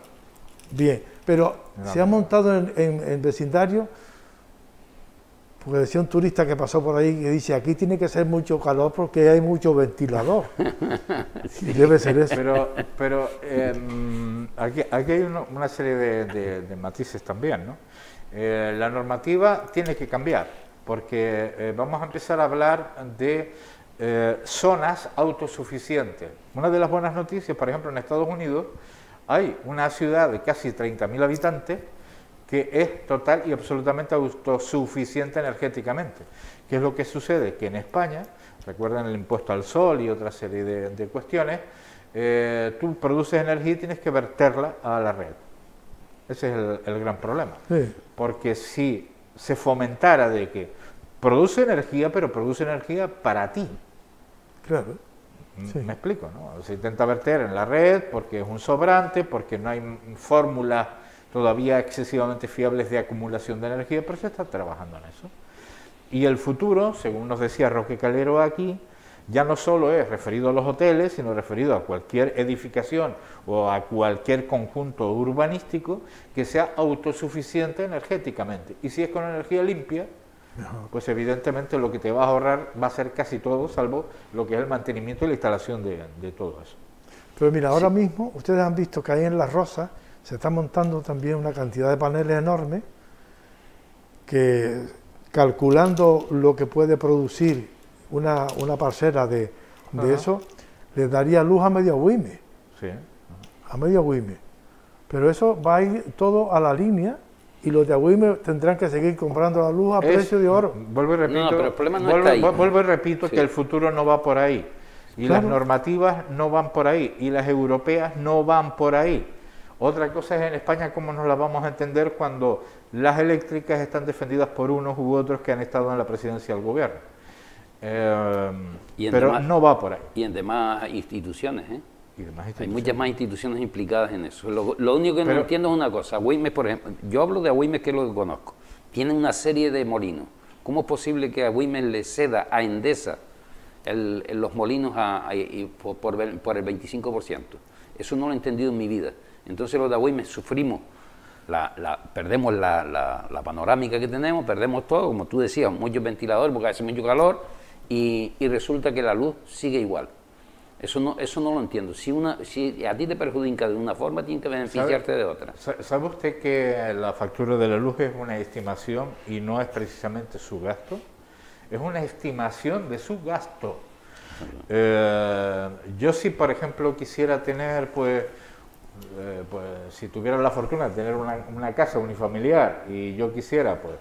Bien, pero se ha montado en vecindario, porque decía un turista que pasó por ahí que dice, aquí tiene que ser mucho calor porque hay mucho ventilador. Sí, debe ser eso. Pero aquí hay una serie de matices también, ¿no? La normativa tiene que cambiar, porque vamos a empezar a hablar de zonas autosuficientes. Una de las buenas noticias, por ejemplo, en Estados Unidos, hay una ciudad de casi 30.000 habitantes que es total y absolutamente autosuficiente energéticamente. ¿Qué es lo que sucede? Que en España, recuerdan el impuesto al sol y otra serie de cuestiones, tú produces energía y tienes que verterla a la red. Ese es el gran problema. Sí. Porque si se fomentara de que produce energía, pero produce energía para ti. Claro. Sí. Me explico, ¿no? Se intenta verter en la red porque es un sobrante, porque no hay fórmulas todavía excesivamente fiables de acumulación de energía, pero se está trabajando en eso. Y el futuro, según nos decía Roque Calero aquí, ya no solo es referido a los hoteles, sino referido a cualquier edificación o a cualquier conjunto urbanístico que sea autosuficiente energéticamente. Y si es con energía limpia, pues evidentemente lo que te va a ahorrar va a ser casi todo, salvo lo que es el mantenimiento y la instalación de todo eso. Pero mira, ahora mismo ustedes han visto que ahí en Las Rosas se está montando también una cantidad de paneles enormes que, calculando lo que puede producir una parcela de eso, les daría luz a medio Agüime. Sí. A medio Agüime. Pero eso va a ir todo a la línea y los de Agüime tendrán que seguir comprando la luz a precio de oro. Vuelvo y repito, no, pero el problema no está ahí. Vuelvo y repito que el futuro no va por ahí. Y claro, las normativas no van por ahí. Y las europeas no van por ahí. Otra cosa es en España cómo nos las vamos a entender cuando las eléctricas están defendidas por unos u otros que han estado en la presidencia del gobierno. Pero no va por ahí. Y en demás instituciones, Hay muchas más instituciones implicadas en eso. Lo único que no entiendo es una cosa. Agüime, por ejemplo, yo hablo de Agüime, que es lo que conozco. Tienen una serie de molinos. ¿Cómo es posible que Agüime le ceda a Endesa los molinos por el 25%? Eso no lo he entendido en mi vida. Entonces los de Agüime sufrimos, perdemos la panorámica que tenemos, perdemos todo, como tú decías, muchos ventiladores porque hace mucho calor y resulta que la luz sigue igual. Eso no lo entiendo. Si a ti te perjudica de una forma, tiene que beneficiarte de otra. ¿Sabe usted que la factura de la luz es una estimación y no es precisamente su gasto? Es una estimación de su gasto. Yo si, por ejemplo, quisiera tener, pues si tuviera la fortuna de tener una casa unifamiliar y yo quisiera, pues,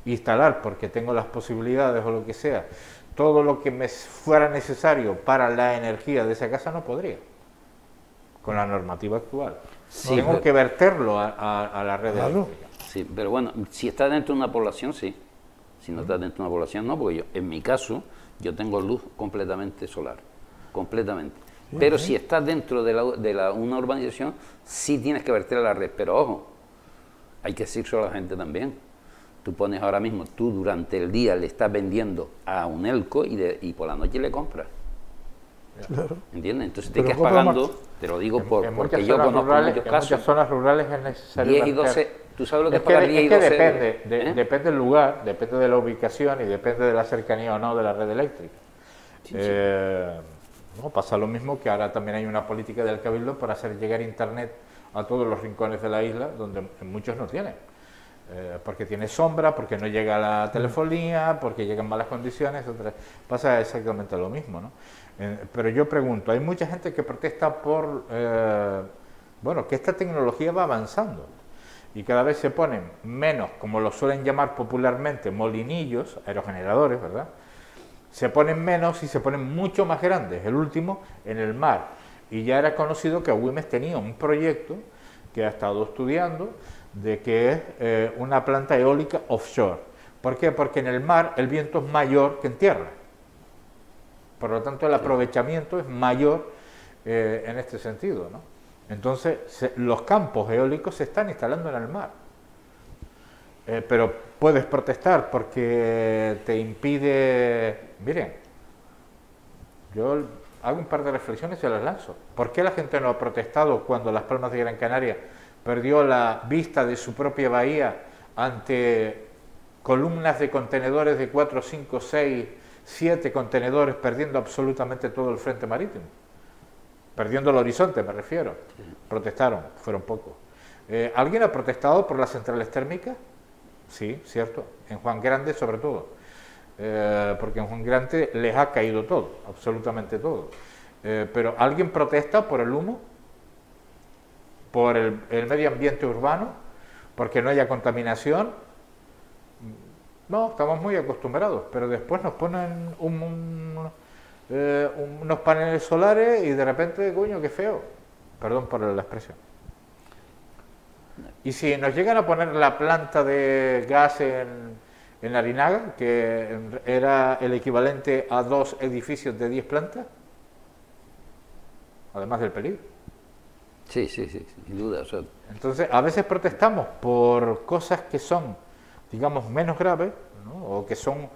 instalar, porque tengo las posibilidades o lo que sea, todo lo que me fuera necesario para la energía de esa casa, no podría. con la normativa actual. Sí, Tengo que verterlo a la red eléctrica. Sí, pero bueno, si está dentro de una población, sí. Si no está dentro de una población, no, porque yo, en mi caso, yo tengo luz completamente solar, completamente. Sí, pero si estás dentro de una urbanización, sí tienes que verter a la red. Pero ojo, hay que decírselo a la gente también. Tú pones ahora mismo, tú durante el día le estás vendiendo a un ELCO y por la noche le compras. Claro. ¿Entiendes? Entonces te quedas pagando, te lo digo porque yo conozco muchos casos. En muchas zonas rurales es necesario 10 y 12, ¿tú sabes lo que es pagar 10 y 12? Depende del lugar, depende de la ubicación y depende de la cercanía o no de la red eléctrica. Sí, no, pasa lo mismo que ahora también hay una política del Cabildo para hacer llegar Internet a todos los rincones de la isla, donde muchos no tienen. Porque tiene sombra, porque no llega la telefonía, porque llegan malas condiciones, etc. Pasa exactamente lo mismo, ¿no? Pero yo pregunto, hay mucha gente que protesta por, bueno, que esta tecnología va avanzando y cada vez se ponen menos, como lo suelen llamar popularmente, molinillos, aerogeneradores, ¿verdad? Se ponen menos y se ponen mucho más grandes, el último en el mar. Y ya era conocido que Güemes tenía un proyecto que ha estado estudiando de que es una planta eólica offshore. ¿Por qué? Porque en el mar el viento es mayor que en tierra. Por lo tanto, el aprovechamiento es mayor en este sentido, ¿no? Entonces, los campos eólicos se están instalando en el mar. Pero puedes protestar porque te impide... Miren, yo hago un par de reflexiones y se las lanzo. ¿Por qué la gente no ha protestado cuando Las Palmas de Gran Canaria perdió la vista de su propia bahía ante columnas de contenedores de 4, 5, 6, 7 contenedores, perdiendo absolutamente todo el frente marítimo? Perdiendo el horizonte, me refiero. Protestaron, fueron pocos. ¿Alguien ha protestado por las centrales térmicas? Sí, cierto. En Juan Grande, sobre todo. Porque en Juan Grande les ha caído todo, absolutamente todo. Pero ¿alguien protesta por el humo? ¿Por el medio ambiente urbano? ¿Porque no haya contaminación? No, estamos muy acostumbrados, pero después nos ponen unos paneles solares y de repente, coño, qué feo. Perdón por la expresión. Y si nos llegan a poner la planta de gas en Larinaga, que era el equivalente a 2 edificios de 10 plantas, además del peligro. Sí, sin duda. O sea, entonces, a veces protestamos por cosas que son, digamos, menos graves, ¿no? O que son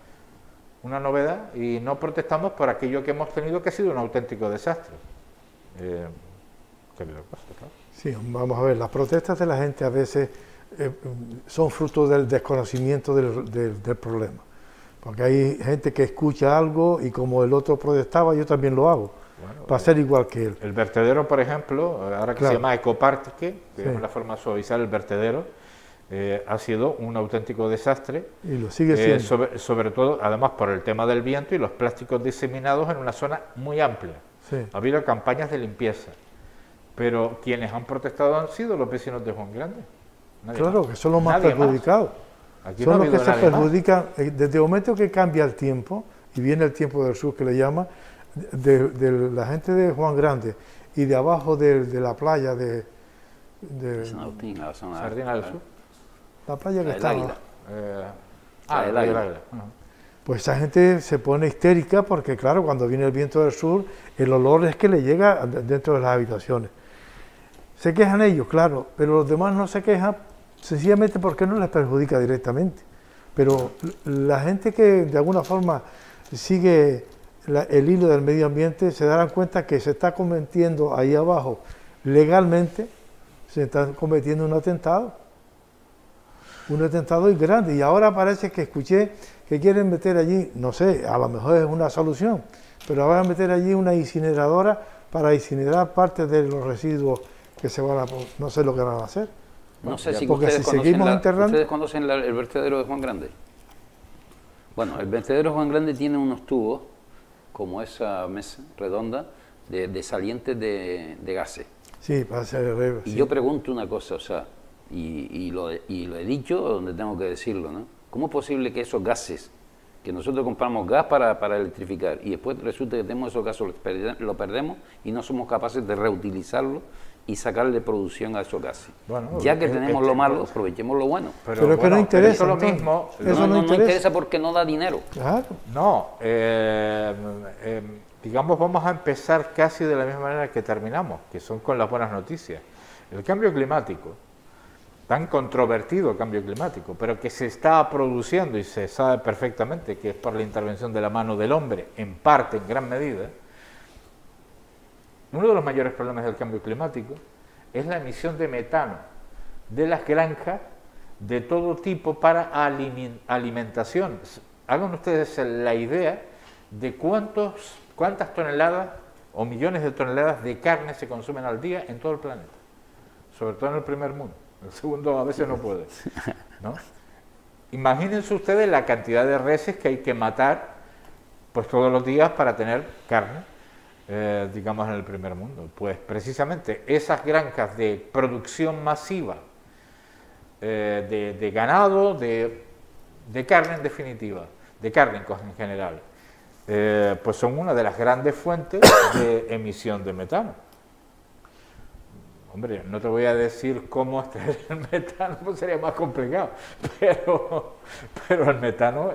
una novedad, y no protestamos por aquello que hemos tenido que ha sido un auténtico desastre. Sí, vamos a ver, las protestas de la gente a veces son fruto del desconocimiento del problema. Porque hay gente que escucha algo y como el otro protestaba, yo también lo hago. Bueno, para ser igual que él. El vertedero, por ejemplo, ahora que se llama ecoparque, que es una forma de suavizar el vertedero, ha sido un auténtico desastre. Y lo sigue siendo. Sobre todo, además, por el tema del viento y los plásticos diseminados en una zona muy amplia. Sí. Ha habido campañas de limpieza, pero quienes han protestado han sido los vecinos de Juan Grande. Claro, que son los más perjudicados. Son los que se perjudican. Desde el momento que cambia el tiempo, y viene el tiempo del sur que le llama, de la gente de Juan Grande y de abajo de la playa de Sardina del Sur, la playa que está el Águila. Pues esa gente se pone histérica porque claro, cuando viene el viento del sur el olor es que le llega dentro de las habitaciones. Se quejan ellos, claro, pero los demás no se quejan sencillamente porque no les perjudica directamente. Pero la gente que de alguna forma sigue el hilo del medio ambiente se darán cuenta que se está cometiendo ahí abajo legalmente, se está cometiendo un atentado y grande. Y ahora parece que escuché que quieren meter allí, no sé, a lo mejor es una solución, pero van a meter allí una incineradora para incinerar parte de los residuos que se van a, no sé lo que van a hacer. No sé si ustedes conocen el vertedero de Juan Grande. Bueno, el vertedero de Juan Grande tiene unos tubos como esa mesa redonda de salientes de gases. Sí, para hacer y yo pregunto una cosa, o sea, y lo he dicho donde tengo que decirlo, ¿no? ¿Cómo es posible que esos gases que nosotros compramos gas para electrificar y después resulta que tenemos esos gases, lo perdemos y no somos capaces de reutilizarlo y sacarle producción a esos gases. Bueno, ya que tenemos lo malo, aprovechemos lo bueno. Pero es que no interesa. Eso lo mismo. No interesa porque no da dinero. Claro. No, digamos, vamos a empezar casi de la misma manera que terminamos, que son con las buenas noticias. El cambio climático, tan controvertido cambio climático, pero que se está produciendo y se sabe perfectamente que es por la intervención de la mano del hombre, en parte, en gran medida. Uno de los mayores problemas del cambio climático es la emisión de metano de las granjas de todo tipo para alimentación. Hagan ustedes la idea de cuántas toneladas o millones de toneladas de carne se consumen al día en todo el planeta, sobre todo en el primer mundo. El segundo a veces no puede, ¿no? Imagínense ustedes la cantidad de reses que hay que matar pues todos los días para tener carne, digamos, en el primer mundo. Pues precisamente esas granjas de producción masiva de ganado, de carne en definitiva, de cárnicos en general, pues son una de las grandes fuentes de emisión de metano. Hombre, no te voy a decir cómo extraer el metano, pues sería más complicado, pero el metano,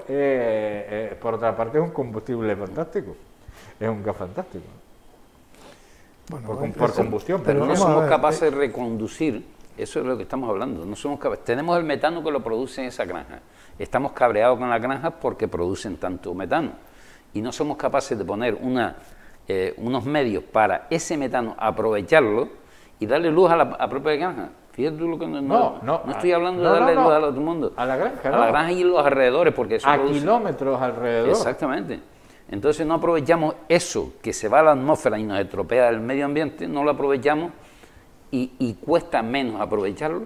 por otra parte, es un combustible fantástico, es un gas fantástico. Bueno, por combustión. Pero no somos capaces de reconducir, eso es lo que estamos hablando, no somos capaces. Tenemos el metano que lo produce en esa granja, estamos cabreados con las granjas porque producen tanto metano, y no somos capaces de poner unos medios para ese metano aprovecharlo y darle luz a la propia granja. Fíjate tú lo que no estoy hablando de darle luz a todo el mundo. A la granja, a la granja y los alrededores, porque eso produce kilómetros alrededor. Exactamente. Entonces no aprovechamos eso que se va a la atmósfera y nos estropea el medio ambiente, no lo aprovechamos y cuesta menos aprovecharlo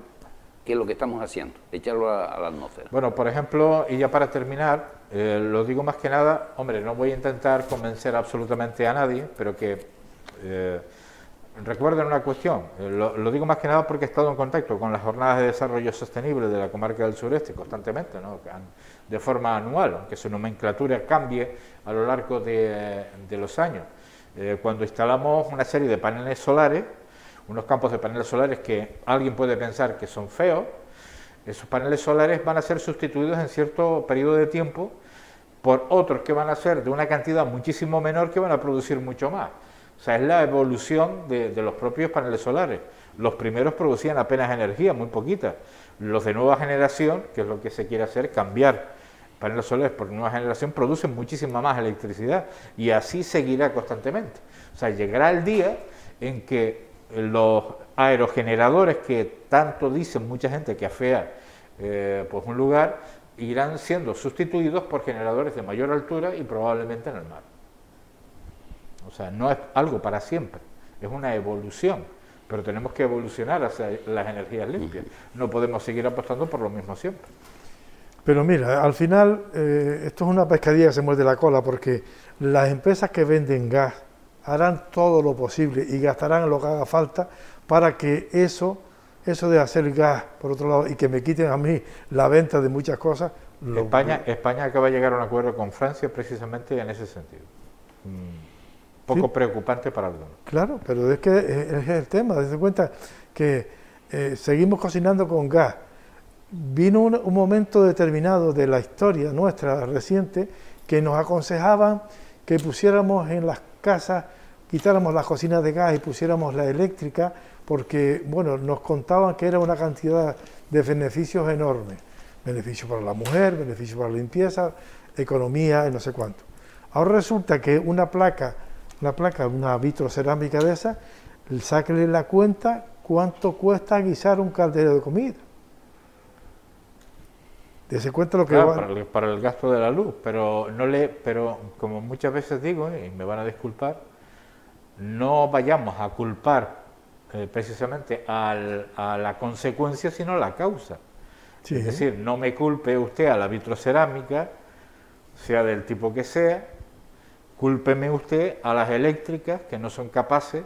que lo que estamos haciendo, echarlo a la atmósfera. Bueno, por ejemplo, y ya para terminar, lo digo más que nada, hombre, no voy a intentar convencer absolutamente a nadie, pero que recuerden una cuestión, lo digo más que nada porque he estado en contacto con las jornadas de desarrollo sostenible de la comarca del sureste constantemente, ¿no? De forma anual, aunque su nomenclatura cambie a lo largo de los años. Cuando instalamos una serie de paneles solares, unos campos de paneles solares que alguien puede pensar que son feos, esos paneles solares van a ser sustituidos en cierto periodo de tiempo por otros que van a ser de una cantidad muchísimo menor que van a producir mucho más. O sea, es la evolución de los propios paneles solares. Los primeros producían apenas energía, muy poquita. Los de nueva generación, que es lo que se quiere hacer, cambiar paneles solares por nueva generación, producen muchísima más electricidad y así seguirá constantemente. O sea, llegará el día en que los aerogeneradores que tanto dicen mucha gente que afea pues un lugar, irán siendo sustituidos por generadores de mayor altura y probablemente en el mar. O sea, no es algo para siempre, es una evolución, pero tenemos que evolucionar hacia las energías limpias. No podemos seguir apostando por lo mismo siempre. Pero mira, al final esto es una pescadilla que se muerde la cola, porque las empresas que venden gas harán todo lo posible y gastarán lo que haga falta para que eso de hacer gas, por otro lado, y que me quiten a mí la venta de muchas cosas... España acaba de llegar a un acuerdo con Francia precisamente en ese sentido. Poco preocupante para algunos. Claro, pero es que es el tema, desde cuenta que seguimos cocinando con gas. Vino un momento determinado de la historia nuestra reciente que nos aconsejaban que pusiéramos en las casas, quitáramos las cocinas de gas y pusiéramos la eléctrica, porque bueno, nos contaban que era una cantidad de beneficios enormes. Beneficio para la mujer, beneficio para la limpieza, economía y no sé cuánto. Ahora resulta que una vitrocerámica de esa, sáquenle la cuenta cuánto cuesta guisar un caldero de comida. Dese cuenta lo que claro, para el gasto de la luz, pero como muchas veces digo, y me van a disculpar, no vayamos a culpar precisamente a la consecuencia, sino a la causa. Sí. Es decir, no me culpe usted a la vitrocerámica, sea del tipo que sea, cúlpeme usted a las eléctricas que no son capaces,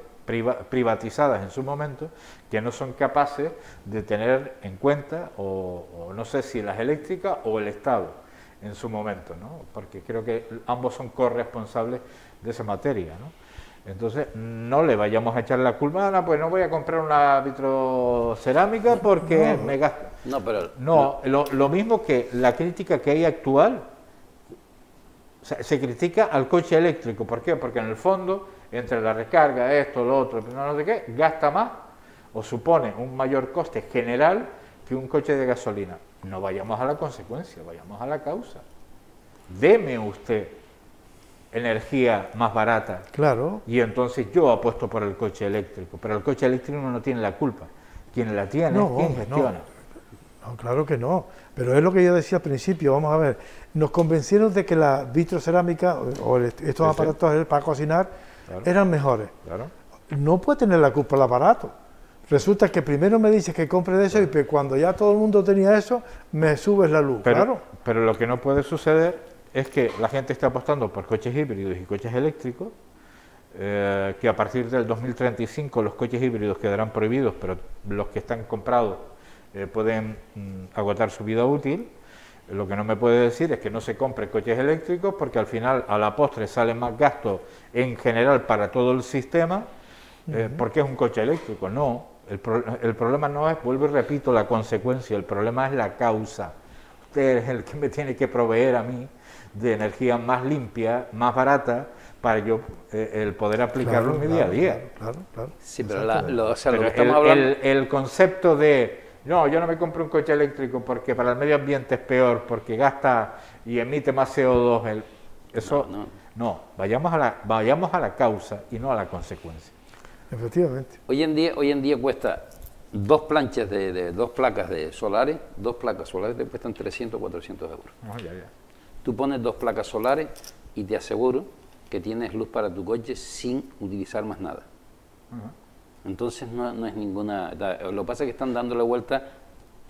privatizadas en su momento, que no son capaces de tener en cuenta, o no sé si las eléctricas o el Estado, en su momento, ¿no? Porque creo que ambos son corresponsables de esa materia, ¿no? Entonces, no le vayamos a echar la culpa, pues no voy a comprar una vitrocerámica porque me gasta. No, pero... lo mismo que la crítica que hay actual, o sea, se critica al coche eléctrico. ¿Por qué? Porque en el fondo, entre la recarga, esto, lo otro, no sé qué, gasta más o supone un mayor coste general que un coche de gasolina. No vayamos a la consecuencia, vayamos a la causa. Deme usted energía más barata. Claro. Y entonces yo apuesto por el coche eléctrico, pero el coche eléctrico no tiene la culpa. Quien la tiene es quien gestiona. No, claro que no. Pero es lo que yo decía al principio, vamos a ver, nos convencieron de que la vitrocerámica o estos aparatos para cocinar eran mejores. Claro. No puede tener la culpa el aparato. Resulta que primero me dices que compre de eso y cuando ya todo el mundo tenía eso, me subes la luz. Pero lo que no puede suceder es que la gente está apostando por coches híbridos y coches eléctricos, que a partir del 2035 los coches híbridos quedarán prohibidos, pero los que están comprados pueden agotar su vida útil. Lo que no me puede decir es que no se compre coches eléctricos porque al final, a la postre, sale más gasto en general para todo el sistema, porque es un coche eléctrico. No, el problema no es, vuelvo y repito, la consecuencia, el problema es la causa. Usted es el que me tiene que proveer a mí de energía más limpia, más barata, para yo el poder aplicarlo en mi día a día. Claro. Sí, pero, lo que estamos hablando... el concepto de, no, yo no me compro un coche eléctrico porque para el medio ambiente es peor, porque gasta y emite más CO2, no, vayamos a la causa y no a la consecuencia. Efectivamente. Hoy en día cuesta dos planchas de dos placas de solares, te cuestan 300 o 400 euros. Tú pones dos placas solares y te aseguro que tienes luz para tu coche sin utilizar más nada. Entonces no es ninguna... Lo que pasa es que están dándole vuelta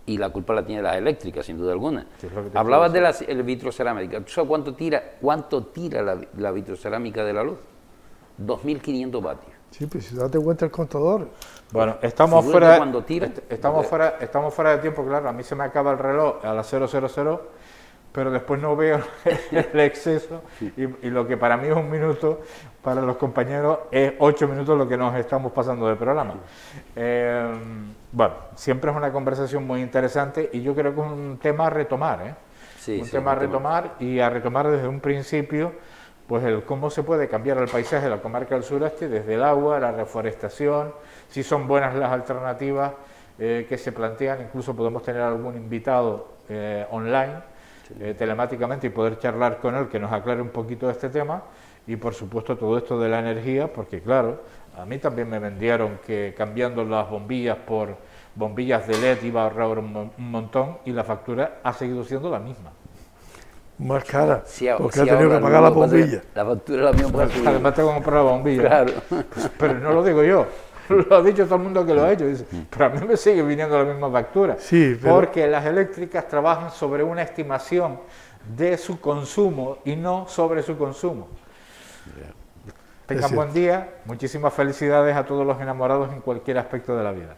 y la culpa la tiene las eléctricas, sin duda alguna. Hablabas de la vitrocerámica. ¿Tú sabes cuánto tira la vitrocerámica de la luz? 2.500 vatios. Sí, pues si date cuenta el contador. Bueno, estamos fuera de tiempo, claro. A mí se me acaba el reloj a las 000, pero después no veo el exceso y lo que para mí es un minuto, para los compañeros es 8 minutos lo que nos estamos pasando de programa. Bueno, siempre es una conversación muy interesante y yo creo que es un tema a retomar, a retomar desde un principio, pues el cómo se puede cambiar el paisaje de la comarca del sureste desde el agua, la reforestación, si son buenas las alternativas que se plantean. Incluso podemos tener algún invitado online, telemáticamente, y poder charlar con él, que nos aclare un poquito de este tema. Y por supuesto todo esto de la energía, porque claro, a mí también me vendieron que cambiando las bombillas por bombillas de LED iba a ahorrar un montón, y la factura ha seguido siendo la misma. Más cara, porque ha tenido que pagar la bombilla. La factura la misma. Además tengo que comprar la bombilla. Claro. Pues, pero no lo digo yo, lo ha dicho todo el mundo que lo ha hecho. Dice, pero a mí me sigue viniendo la misma factura. Sí, pero... Porque las eléctricas trabajan sobre una estimación de su consumo y no sobre su consumo. Tengan buen día, muchísimas felicidades a todos los enamorados en cualquier aspecto de la vida.